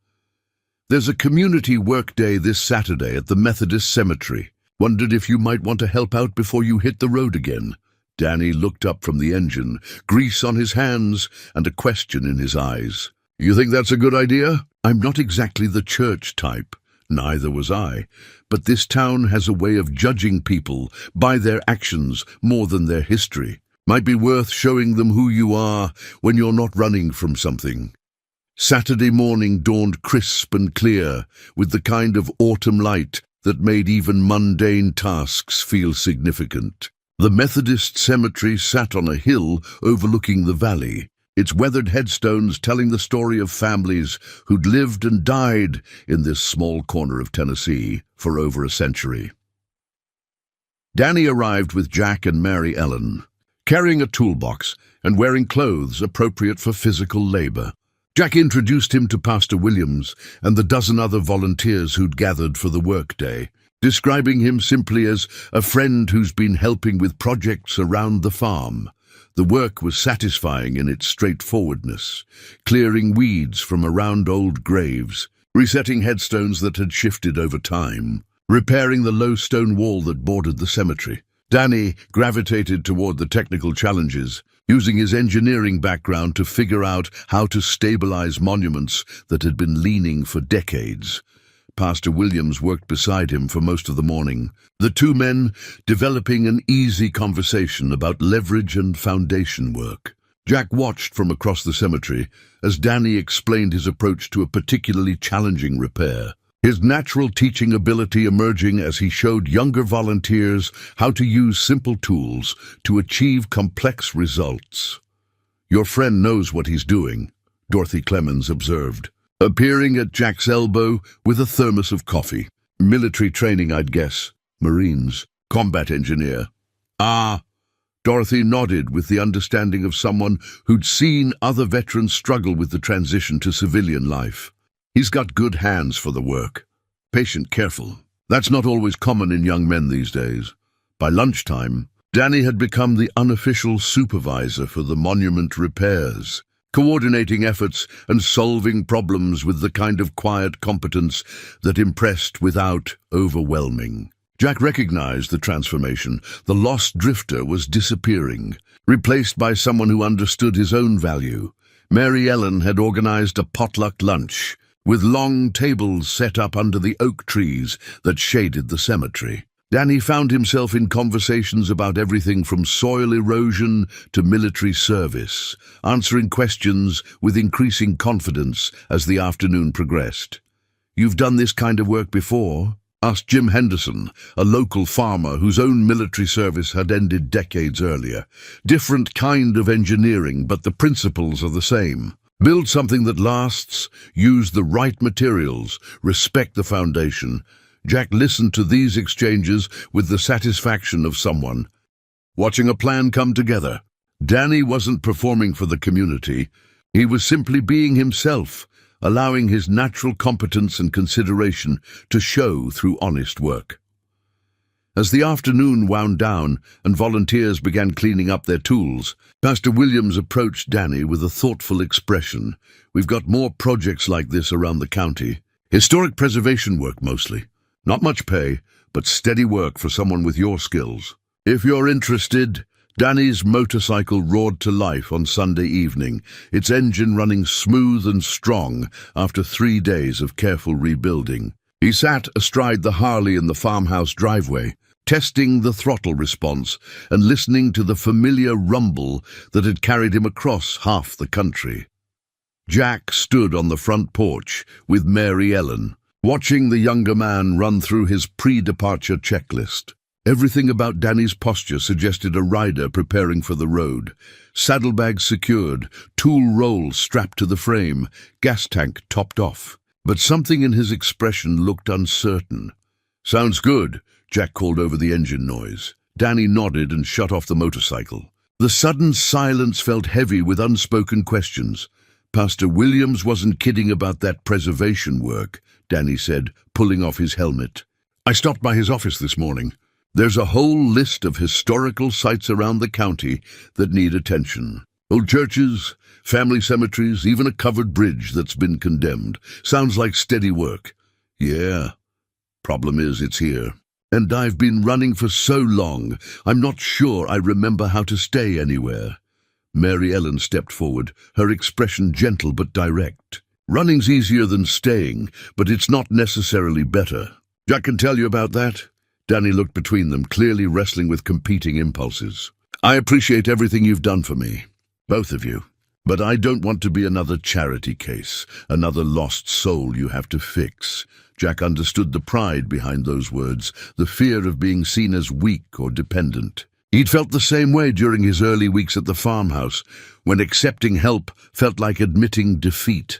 "There's a community work day this Saturday at the Methodist Cemetery. Wondered if you might want to help out before you hit the road again." Danny looked up from the engine, grease on his hands and a question in his eyes. "You think that's a good idea?" "I'm not exactly the church type." Neither was I. "But this town has a way of judging people by their actions more than their history. Might be worth showing them who you are when you're not running from something." Saturday morning dawned crisp and clear, with the kind of autumn light that made even mundane tasks feel significant. The Methodist cemetery sat on a hill overlooking the valley, its weathered headstones telling the story of families who'd lived and died in this small corner of Tennessee for over a century. Danny arrived with Jack and Mary Ellen, carrying a toolbox and wearing clothes appropriate for physical labor. Jack introduced him to Pastor Williams and the dozen other volunteers who'd gathered for the workday, describing him simply as a friend who's been helping with projects around the farm. The work was satisfying in its straightforwardness, clearing weeds from around old graves, resetting headstones that had shifted over time, repairing the low stone wall that bordered the cemetery. Danny gravitated toward the technical challenges, using his engineering background to figure out how to stabilize monuments that had been leaning for decades. Pastor Williams worked beside him for most of the morning, the two men developing an easy conversation about leverage and foundation work. Jack watched from across the cemetery as Danny explained his approach to a particularly challenging repair, his natural teaching ability emerging as he showed younger volunteers how to use simple tools to achieve complex results. "Your friend knows what he's doing," Dorothy Clemens observed, appearing at Jack's elbow with a thermos of coffee. "Military training, I'd guess. Marines. Combat engineer." "Ah." Dorothy nodded with the understanding of someone who'd seen other veterans struggle with the transition to civilian life. "He's got good hands for the work. Patient, careful. That's not always common in young men these days." By lunchtime, Danny had become the unofficial supervisor for the monument repairs, coordinating efforts and solving problems with the kind of quiet competence that impressed without overwhelming. Jack recognized the transformation. The lost drifter was disappearing, replaced by someone who understood his own value. Mary Ellen had organized a potluck lunch, with long tables set up under the oak trees that shaded the cemetery. Danny found himself in conversations about everything from soil erosion to military service, answering questions with increasing confidence as the afternoon progressed. "You've done this kind of work before?" asked Jim Henderson, a local farmer whose own military service had ended decades earlier. "Different kind of engineering, but the principles are the same. Build something that lasts, use the right materials, respect the foundation." Jack listened to these exchanges with the satisfaction of someone watching a plan come together. Danny wasn't performing for the community. He was simply being himself, allowing his natural competence and consideration to show through honest work. As the afternoon wound down and volunteers began cleaning up their tools, Pastor Williams approached Danny with a thoughtful expression. "We've got more projects like this around the county. Historic preservation work mostly. Not much pay, but steady work for someone with your skills. If you're interested." Danny's motorcycle roared to life on Sunday evening, its engine running smooth and strong after 3 days of careful rebuilding. He sat astride the Harley in the farmhouse driveway, testing the throttle response and listening to the familiar rumble that had carried him across half the country. Jack stood on the front porch with Mary Ellen, watching the younger man run through his pre-departure checklist. Everything about Danny's posture suggested a rider preparing for the road. Saddlebags secured, tool rolls strapped to the frame, gas tank topped off. But something in his expression looked uncertain. "Sounds good," Jack called over the engine noise. Danny nodded and shut off the motorcycle. The sudden silence felt heavy with unspoken questions. "Pastor Williams wasn't kidding about that preservation work," Danny said, pulling off his helmet. "I stopped by his office this morning. There's a whole list of historical sites around the county that need attention. Old churches, family cemeteries, even a covered bridge that's been condemned. Sounds like steady work. Yeah. Problem is, it's here. And I've been running for so long, I'm not sure I remember how to stay anywhere. Mary Ellen stepped forward, her expression gentle but direct. Running's easier than staying, but it's not necessarily better. Jack can tell you about that. Danny looked between them, clearly wrestling with competing impulses. I appreciate everything you've done for me, both of you. But I don't want to be another charity case, another lost soul you have to fix. Jack understood the pride behind those words, the fear of being seen as weak or dependent. He'd felt the same way during his early weeks at the farmhouse, when accepting help felt like admitting defeat.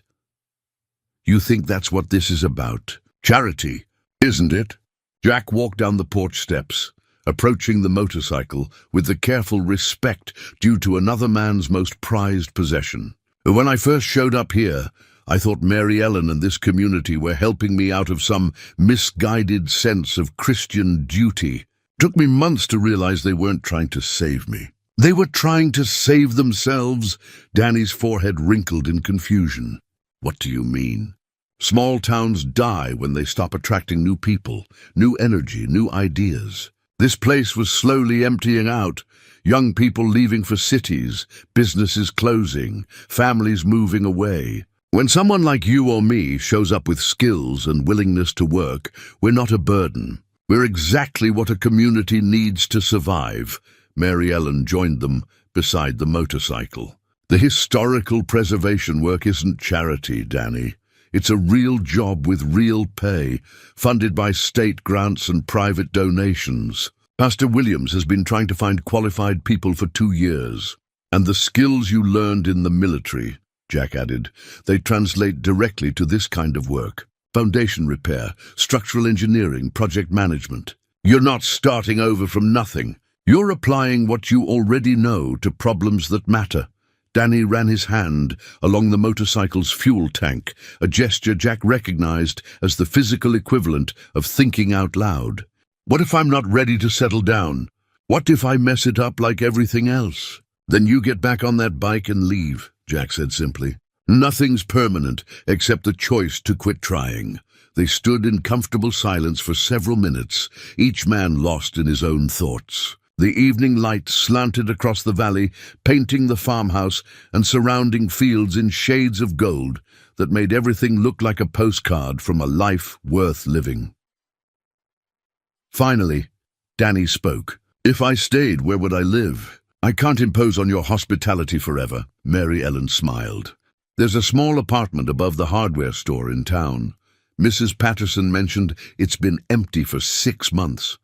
You think that's what this is about? Charity, isn't it? Jack walked down the porch steps, approaching the motorcycle with the careful respect due to another man's most prized possession. When I first showed up here, I thought Mary Ellen and this community were helping me out of some misguided sense of Christian duty. Took me months to realize they weren't trying to save me. They were trying to save themselves. Danny's forehead wrinkled in confusion. What do you mean? Small towns die when they stop attracting new people, new energy, new ideas. This place was slowly emptying out. Young people leaving for cities, businesses closing, families moving away. When someone like you or me shows up with skills and willingness to work, we're not a burden. We're exactly what a community needs to survive. Mary Ellen joined them beside the motorcycle. The historical preservation work isn't charity, Danny. It's a real job with real pay, funded by state grants and private donations. Pastor Williams has been trying to find qualified people for 2 years. And the skills you learned in the military, Jack added, they translate directly to this kind of work. Foundation repair, structural engineering, project management. You're not starting over from nothing. You're applying what you already know to problems that matter. Danny ran his hand along the motorcycle's fuel tank, a gesture Jack recognized as the physical equivalent of thinking out loud. What if I'm not ready to settle down? What if I mess it up like everything else? Then you get back on that bike and leave, Jack said simply. Nothing's permanent except the choice to quit trying. They stood in comfortable silence for several minutes, each man lost in his own thoughts. The evening light slanted across the valley, painting the farmhouse and surrounding fields in shades of gold that made everything look like a postcard from a life worth living. Finally, Danny spoke. If I stayed, where would I live? I can't impose on your hospitality forever, Mary Ellen smiled. There's a small apartment above the hardware store in town. Mrs. Patterson mentioned it's been empty for 6 months.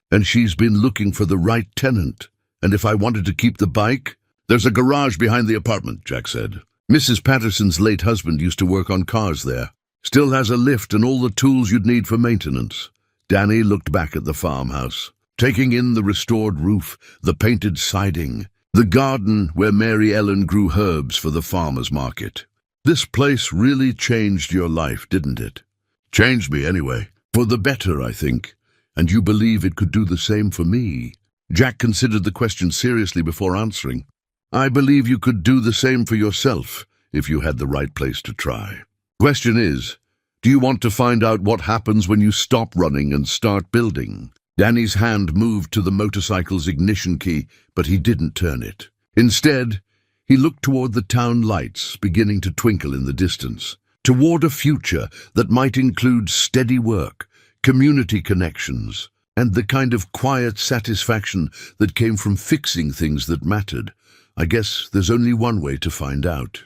And she's been looking for the right tenant. And if I wanted to keep the bike? There's a garage behind the apartment, Jack said. Mrs. Patterson's late husband used to work on cars there. Still has a lift and all the tools you'd need for maintenance. Danny looked back at the farmhouse, taking in the restored roof, the painted siding, the garden where Mary Ellen grew herbs for the farmer's market. This place really changed your life, didn't it? Changed me anyway. For the better, I think. And you believe it could do the same for me? Jack considered the question seriously before answering. I believe you could do the same for yourself if you had the right place to try. Question is, do you want to find out what happens when you stop running and start building? Danny's hand moved to the motorcycle's ignition key, but he didn't turn it. Instead, he looked toward the town lights beginning to twinkle in the distance, toward a future that might include steady work, community connections, and the kind of quiet satisfaction that came from fixing things that mattered. I guess there's only one way to find out.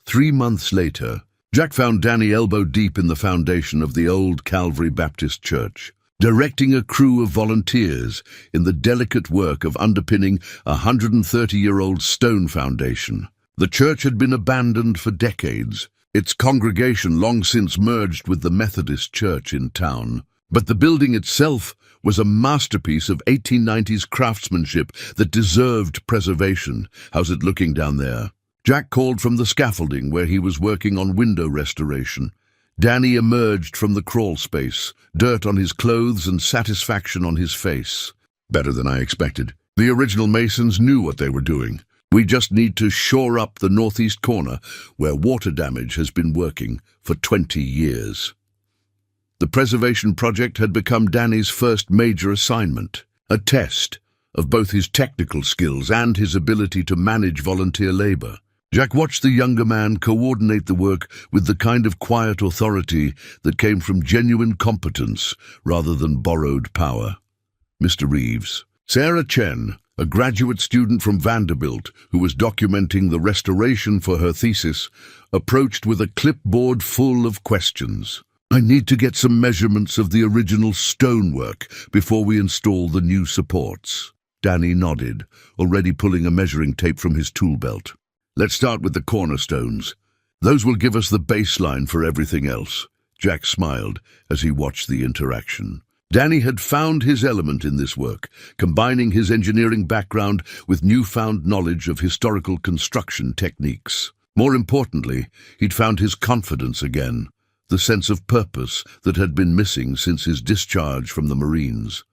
3 months later, Jack found Danny elbow-deep in the foundation of the old Calvary Baptist Church, directing a crew of volunteers in the delicate work of underpinning a 130-year-old stone foundation. The church had been abandoned for decades, its congregation long since merged with the Methodist Church in town. But the building itself was a masterpiece of 1890s craftsmanship that deserved preservation. How's it looking down there? Jack called from the scaffolding where he was working on window restoration. Danny emerged from the crawl space, dirt on his clothes and satisfaction on his face. Better than I expected. The original masons knew what they were doing. We just need to shore up the northeast corner, where water damage has been working for 20 years. The preservation project had become Danny's first major assignment, a test of both his technical skills and his ability to manage volunteer labor. Jack watched the younger man coordinate the work with the kind of quiet authority that came from genuine competence rather than borrowed power. Mr. Reeves. Sarah Chen, a graduate student from Vanderbilt who was documenting the restoration for her thesis, approached with a clipboard full of questions. I need to get some measurements of the original stonework before we install the new supports. Danny nodded, already pulling a measuring tape from his tool belt. Let's start with the cornerstones. Those will give us the baseline for everything else. Jack smiled as he watched the interaction. Danny had found his element in this work, combining his engineering background with newfound knowledge of historical construction techniques. More importantly, he'd found his confidence again, the sense of purpose that had been missing since his discharge from the Marines.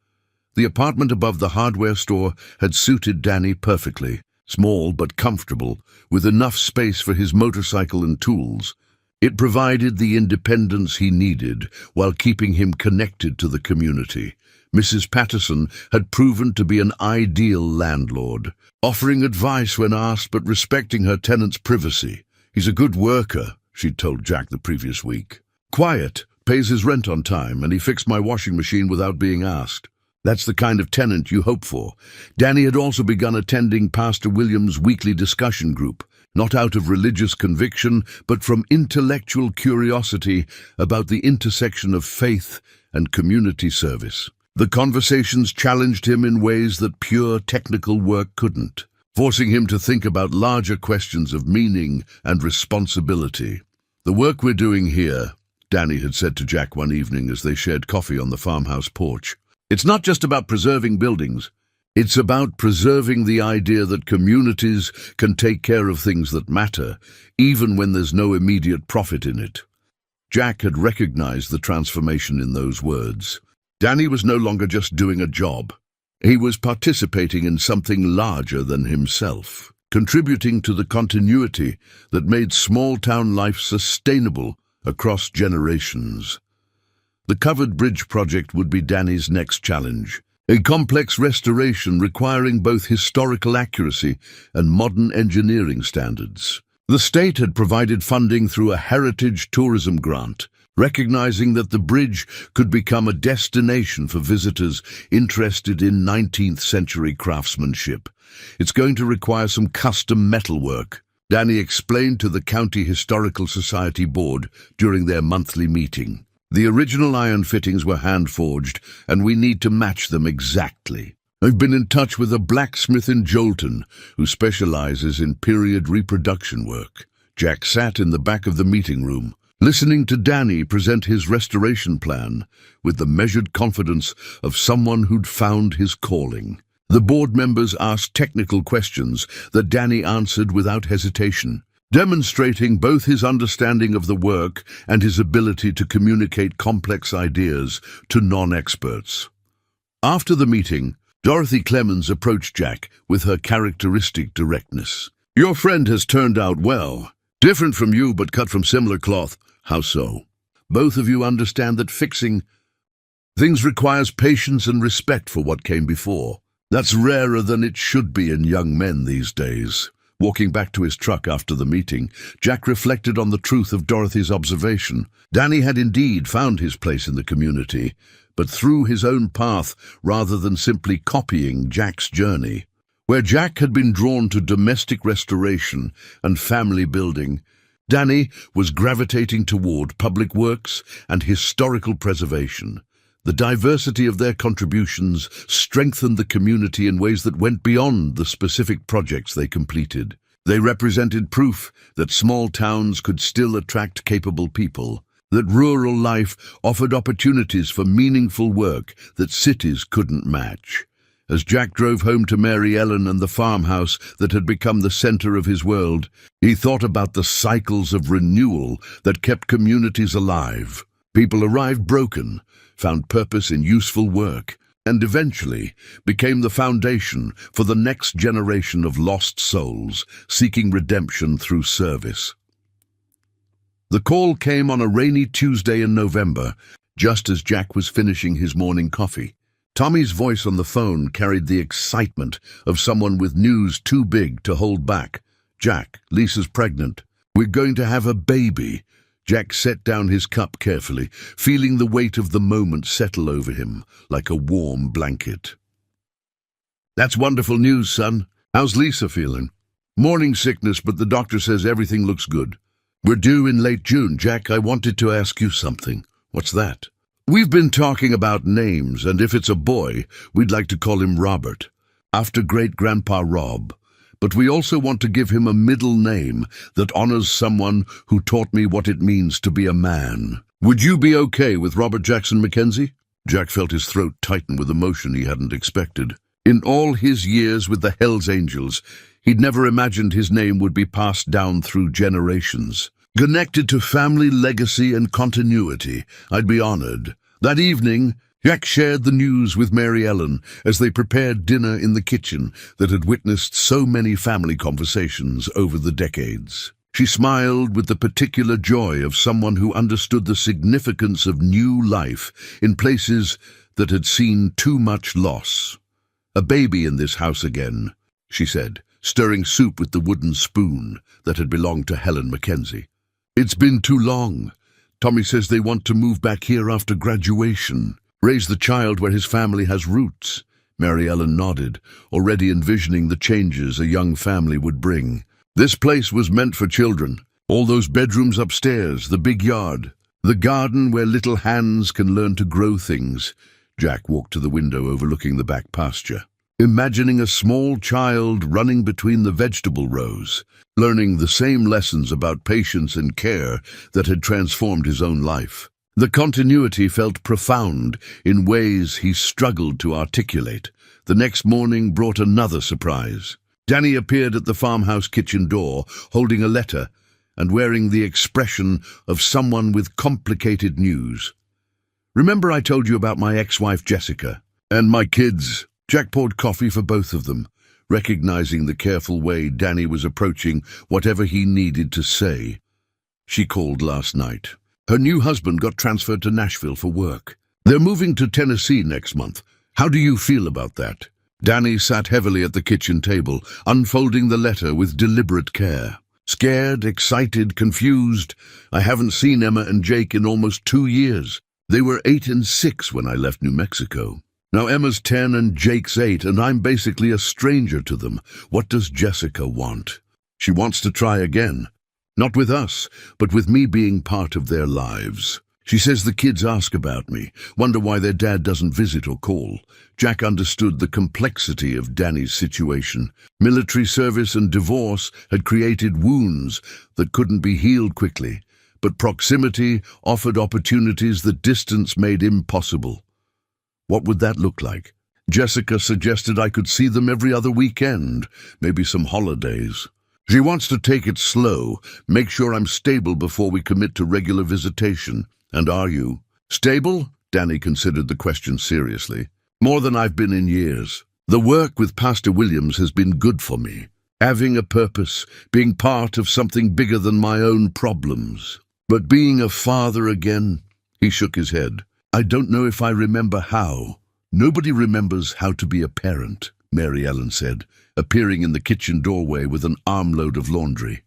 The apartment above the hardware store had suited Danny perfectly, small but comfortable, with enough space for his motorcycle and tools. It provided the independence he needed while keeping him connected to the community. Mrs. Patterson had proven to be an ideal landlord, offering advice when asked but respecting her tenants' privacy. He's a good worker, she'd told Jack the previous week. Quiet, pays his rent on time, and he fixed my washing machine without being asked. That's the kind of tenant you hope for. Danny had also begun attending Pastor Williams' weekly discussion group, not out of religious conviction, but from intellectual curiosity about the intersection of faith and community service. The conversations challenged him in ways that pure technical work couldn't, forcing him to think about larger questions of meaning and responsibility. The work we're doing here, Danny had said to Jack one evening as they shared coffee on the farmhouse porch, it's not just about preserving buildings. It's about preserving the idea that communities can take care of things that matter, even when there's no immediate profit in it. Jack had recognized the transformation in those words. Danny was no longer just doing a job. He was participating in something larger than himself, contributing to the continuity that made small-town life sustainable across generations. The covered bridge project would be Danny's next challenge. A complex restoration requiring both historical accuracy and modern engineering standards. The state had provided funding through a heritage tourism grant, recognizing that the bridge could become a destination for visitors interested in 19th century craftsmanship. It's going to require some custom metalwork, Danny explained to the County Historical Society board during their monthly meeting. The original iron fittings were hand-forged, and we need to match them exactly. I've been in touch with a blacksmith in Jolton who specializes in period reproduction work. Jack sat in the back of the meeting room, listening to Danny present his restoration plan with the measured confidence of someone who'd found his calling. The board members asked technical questions that Danny answered without hesitation, demonstrating both his understanding of the work and his ability to communicate complex ideas to non-experts. After the meeting, Dorothy Clemens approached Jack with her characteristic directness. Your friend has turned out well. Different from you, but cut from similar cloth. How so? Both of you understand that fixing things requires patience and respect for what came before. That's rarer than it should be in young men these days. Walking back to his truck after the meeting, Jack reflected on the truth of Dorothy's observation. Danny had indeed found his place in the community, but through his own path rather than simply copying Jack's journey. Where Jack had been drawn to domestic restoration and family building, Danny was gravitating toward public works and historical preservation. The diversity of their contributions strengthened the community in ways that went beyond the specific projects they completed. They represented proof that small towns could still attract capable people, that rural life offered opportunities for meaningful work that cities couldn't match. As Jack drove home to Mary Ellen and the farmhouse that had become the center of his world, he thought about the cycles of renewal that kept communities alive. People arrived broken, found purpose in useful work, and eventually became the foundation for the next generation of lost souls seeking redemption through service. The call came on a rainy Tuesday in November, just as Jack was finishing his morning coffee. Tommy's voice on the phone carried the excitement of someone with news too big to hold back. "Jack, Lisa's pregnant. We're going to have a baby." Jack set down his cup carefully, feeling the weight of the moment settle over him like a warm blanket. "That's wonderful news, son. How's Lisa feeling?" "Morning sickness, but the doctor says everything looks good. We're due in late June. Jack, I wanted to ask you something." "What's that?" "We've been talking about names, and if it's a boy, we'd like to call him Robert, after great-grandpa Rob. But we also want to give him a middle name that honors someone who taught me what it means to be a man. Would you be okay with Robert Jackson Mackenzie?" Jack felt his throat tighten with emotion he hadn't expected. In all his years with the Hells Angels, he'd never imagined his name would be passed down through generations. "Connected to family legacy and continuity, I'd be honored." That evening, Jack shared the news with Mary Ellen as they prepared dinner in the kitchen that had witnessed so many family conversations over the decades. She smiled with the particular joy of someone who understood the significance of new life in places that had seen too much loss. "A baby in this house again," she said, stirring soup with the wooden spoon that had belonged to Helen Mackenzie. "It's been too long. Tommy says they want to move back here after graduation. Raise the child where his family has roots." Mary Ellen nodded, already envisioning the changes a young family would bring. This place was meant for children. All those bedrooms upstairs, the big yard, the garden where little hands can learn to grow things. Jack walked to the window overlooking the back pasture, imagining a small child running between the vegetable rows, learning the same lessons about patience and care that had transformed his own life. The continuity felt profound in ways he struggled to articulate. The next morning brought another surprise. Danny appeared at the farmhouse kitchen door, holding a letter and wearing the expression of someone with complicated news. "Remember I told you about my ex-wife Jessica and my kids?" Jack poured coffee for both of them, recognizing the careful way Danny was approaching whatever he needed to say. "She called last night. Her new husband got transferred to Nashville for work. They're moving to Tennessee next month. How do you feel about that?" Danny sat heavily at the kitchen table, unfolding the letter with deliberate care. "Scared, excited, confused. I haven't seen Emma and Jake in almost 2 years. They were 8 and 6 when I left New Mexico. Now Emma's 10 and Jake's 8, and I'm basically a stranger to them. What does Jessica want? She wants to try again. Not with us, but with me being part of their lives. She says the kids ask about me, wonder why their dad doesn't visit or call." Jack understood the complexity of Danny's situation. Military service and divorce had created wounds that couldn't be healed quickly, but proximity offered opportunities that distance made impossible. What would that look like? Jessica suggested I could see them every other weekend, maybe some holidays. She wants to take it slow, make sure I'm stable before we commit to regular visitation. And are you? Stable? Danny considered the question seriously. More than I've been in years. The work with Pastor Williams has been good for me. Having a purpose, being part of something bigger than my own problems. But being a father again, he shook his head. I don't know if I remember how. Nobody remembers how to be a parent, Mary Ellen said, appearing in the kitchen doorway with an armload of laundry.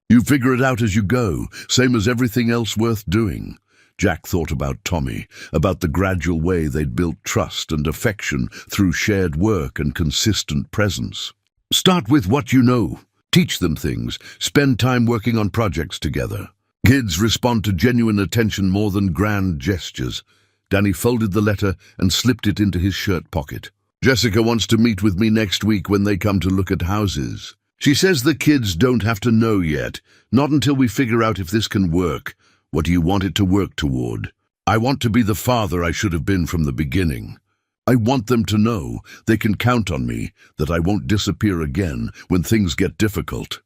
You figure it out as you go, same as everything else worth doing. Jack thought about Tommy, about the gradual way they'd built trust and affection through shared work and consistent presence. Start with what you know. Teach them things. Spend time working on projects together. Kids respond to genuine attention more than grand gestures. Danny folded the letter and slipped it into his shirt pocket. Jessica wants to meet with me next week when they come to look at houses. She says the kids don't have to know yet, not until we figure out if this can work. What do you want it to work toward? I want to be the father I should have been from the beginning. I want them to know they can count on me, that I won't disappear again when things get difficult."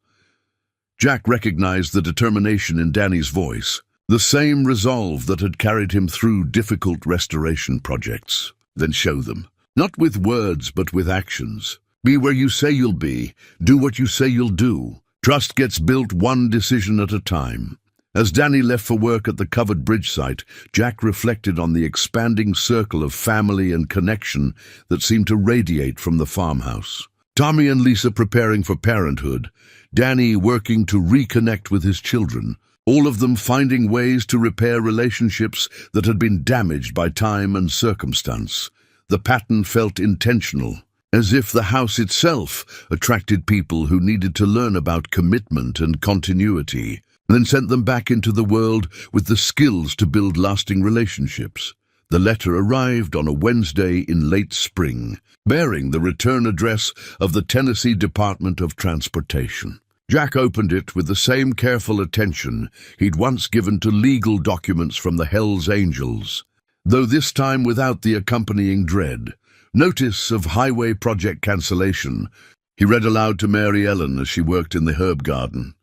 Jack recognized the determination in Danny's voice, the same resolve that had carried him through difficult restoration projects. "Then show them. Not with words, but with actions. Be where you say you'll be. Do what you say you'll do. Trust gets built one decision at a time." As Danny left for work at the covered bridge site, Jack reflected on the expanding circle of family and connection that seemed to radiate from the farmhouse. Tommy and Lisa preparing for parenthood, Danny working to reconnect with his children, all of them finding ways to repair relationships that had been damaged by time and circumstance. The pattern felt intentional, as if the house itself attracted people who needed to learn about commitment and continuity, then sent them back into the world with the skills to build lasting relationships. The letter arrived on a Wednesday in late spring, bearing the return address of the Tennessee Department of Transportation. Jack opened it with the same careful attention he'd once given to legal documents from the Hells Angels, though this time without the accompanying dread. Notice of highway project cancellation, he read aloud to Mary Ellen as she worked in the herb garden.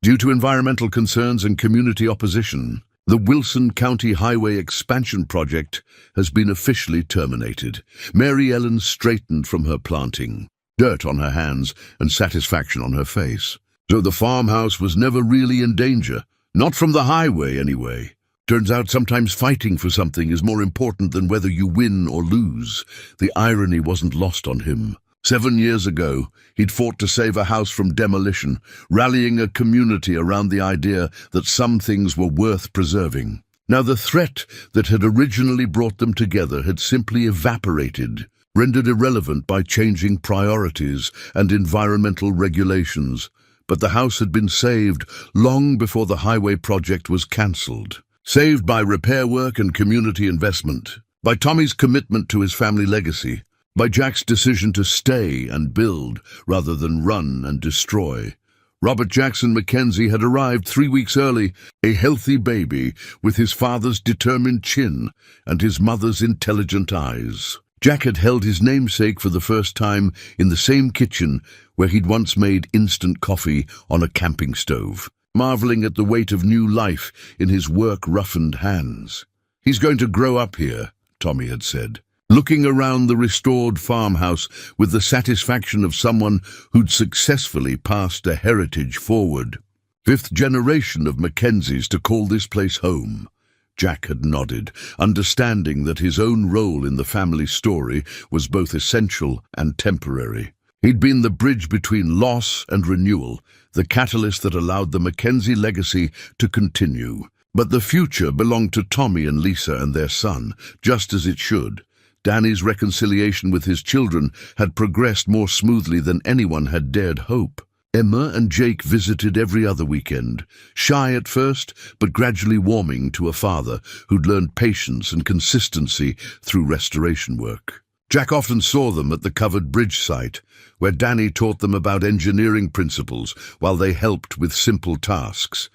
Due to environmental concerns and community opposition, the Wilson County Highway Expansion Project has been officially terminated. Mary Ellen straightened from her planting, dirt on her hands and satisfaction on her face. So the farmhouse was never really in danger, not from the highway anyway. Turns out sometimes fighting for something is more important than whether you win or lose. The irony wasn't lost on him. 7 years ago, he'd fought to save a house from demolition, rallying a community around the idea that some things were worth preserving. Now the threat that had originally brought them together had simply evaporated, rendered irrelevant by changing priorities and environmental regulations. But the house had been saved long before the highway project was cancelled. Saved by repair work and community investment, by Tommy's commitment to his family legacy, by Jack's decision to stay and build rather than run and destroy. Robert Jackson Mackenzie had arrived 3 weeks early, a healthy baby with his father's determined chin and his mother's intelligent eyes. Jack had held his namesake for the first time in the same kitchen where he'd once made instant coffee on a camping stove, marveling at the weight of new life in his work-roughened hands. "He's going to grow up here," Tommy had said, looking around the restored farmhouse with the satisfaction of someone who'd successfully passed a heritage forward. "Fifth generation of Mackenzies to call this place home." Jack had nodded, understanding that his own role in the family story was both essential and temporary. He'd been the bridge between loss and renewal, the catalyst that allowed the Mackenzie legacy to continue. But the future belonged to Tommy and Lisa and their son, just as it should. Danny's reconciliation with his children had progressed more smoothly than anyone had dared hope. Emma and Jake visited every other weekend, shy at first, but gradually warming to a father who'd learned patience and consistency through restoration work. Jack often saw them at the covered bridge site, where Danny taught them about engineering principles while they helped with simple tasks.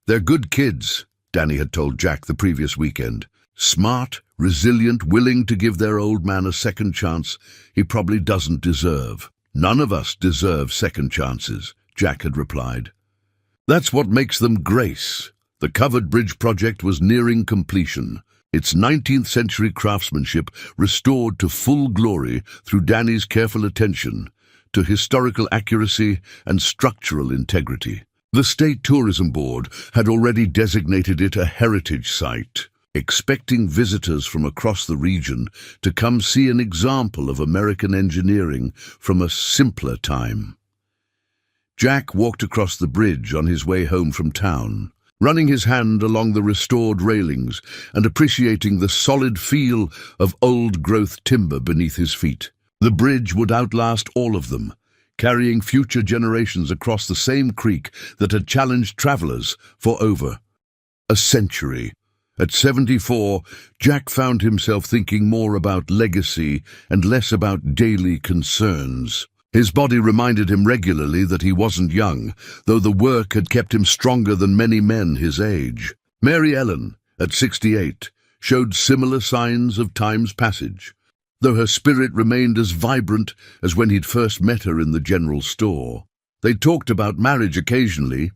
"They're good kids," Danny had told Jack the previous weekend. "Smart, resilient, willing to give their old man a second chance he probably doesn't deserve." "None of us deserve second chances," Jack had replied. "That's what makes them grace." The covered bridge project was nearing completion, its 19th century craftsmanship restored to full glory through Danny's careful attention to historical accuracy and structural integrity. The State Tourism Board had already designated it a heritage site, expecting visitors from across the region to come see an example of American engineering from a simpler time. Jack walked across the bridge on his way home from town, running his hand along the restored railings and appreciating the solid feel of old-growth timber beneath his feet. The bridge would outlast all of them, carrying future generations across the same creek that had challenged travelers for over a century. At 74, Jack found himself thinking more about legacy and less about daily concerns. His body reminded him regularly that he wasn't young, though the work had kept him stronger than many men his age. Mary Ellen, at 68, showed similar signs of time's passage. though her spirit remained as vibrant as when he'd first met her in the general store. They talked about marriage occasionally,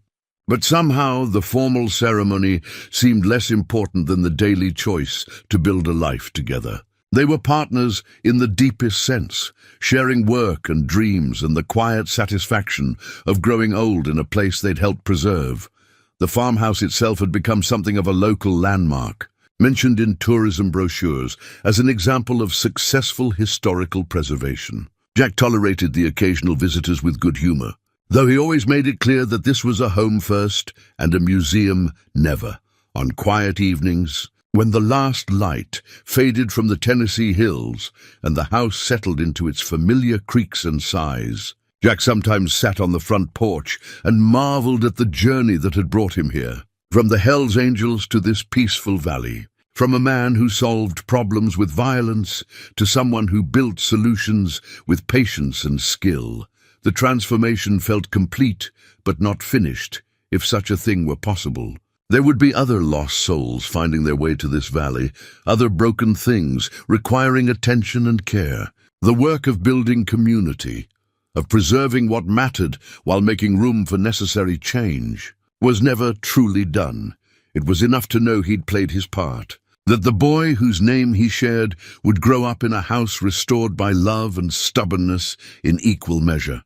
but somehow the formal ceremony seemed less important than the daily choice to build a life together. They were partners in the deepest sense, sharing work and dreams and the quiet satisfaction of growing old in a place they'd helped preserve. The farmhouse itself had become something of a local landmark, mentioned in tourism brochures as an example of successful historical preservation. Jack tolerated the occasional visitors with good humor, though he always made it clear that this was a home first and a museum never. On quiet evenings, when the last light faded from the Tennessee hills and the house settled into its familiar creaks and sighs, Jack sometimes sat on the front porch and marveled at the journey that had brought him here. From the Hells Angels to this peaceful valley, from a man who solved problems with violence to someone who built solutions with patience and skill, the transformation felt complete but not finished, if such a thing were possible. There would be other lost souls finding their way to this valley, other broken things requiring attention and care. The work of building community, of preserving what mattered while making room for necessary change, was never truly done. It was enough to know he'd played his part, that the boy whose name he shared would grow up in a house restored by love and stubbornness in equal measure.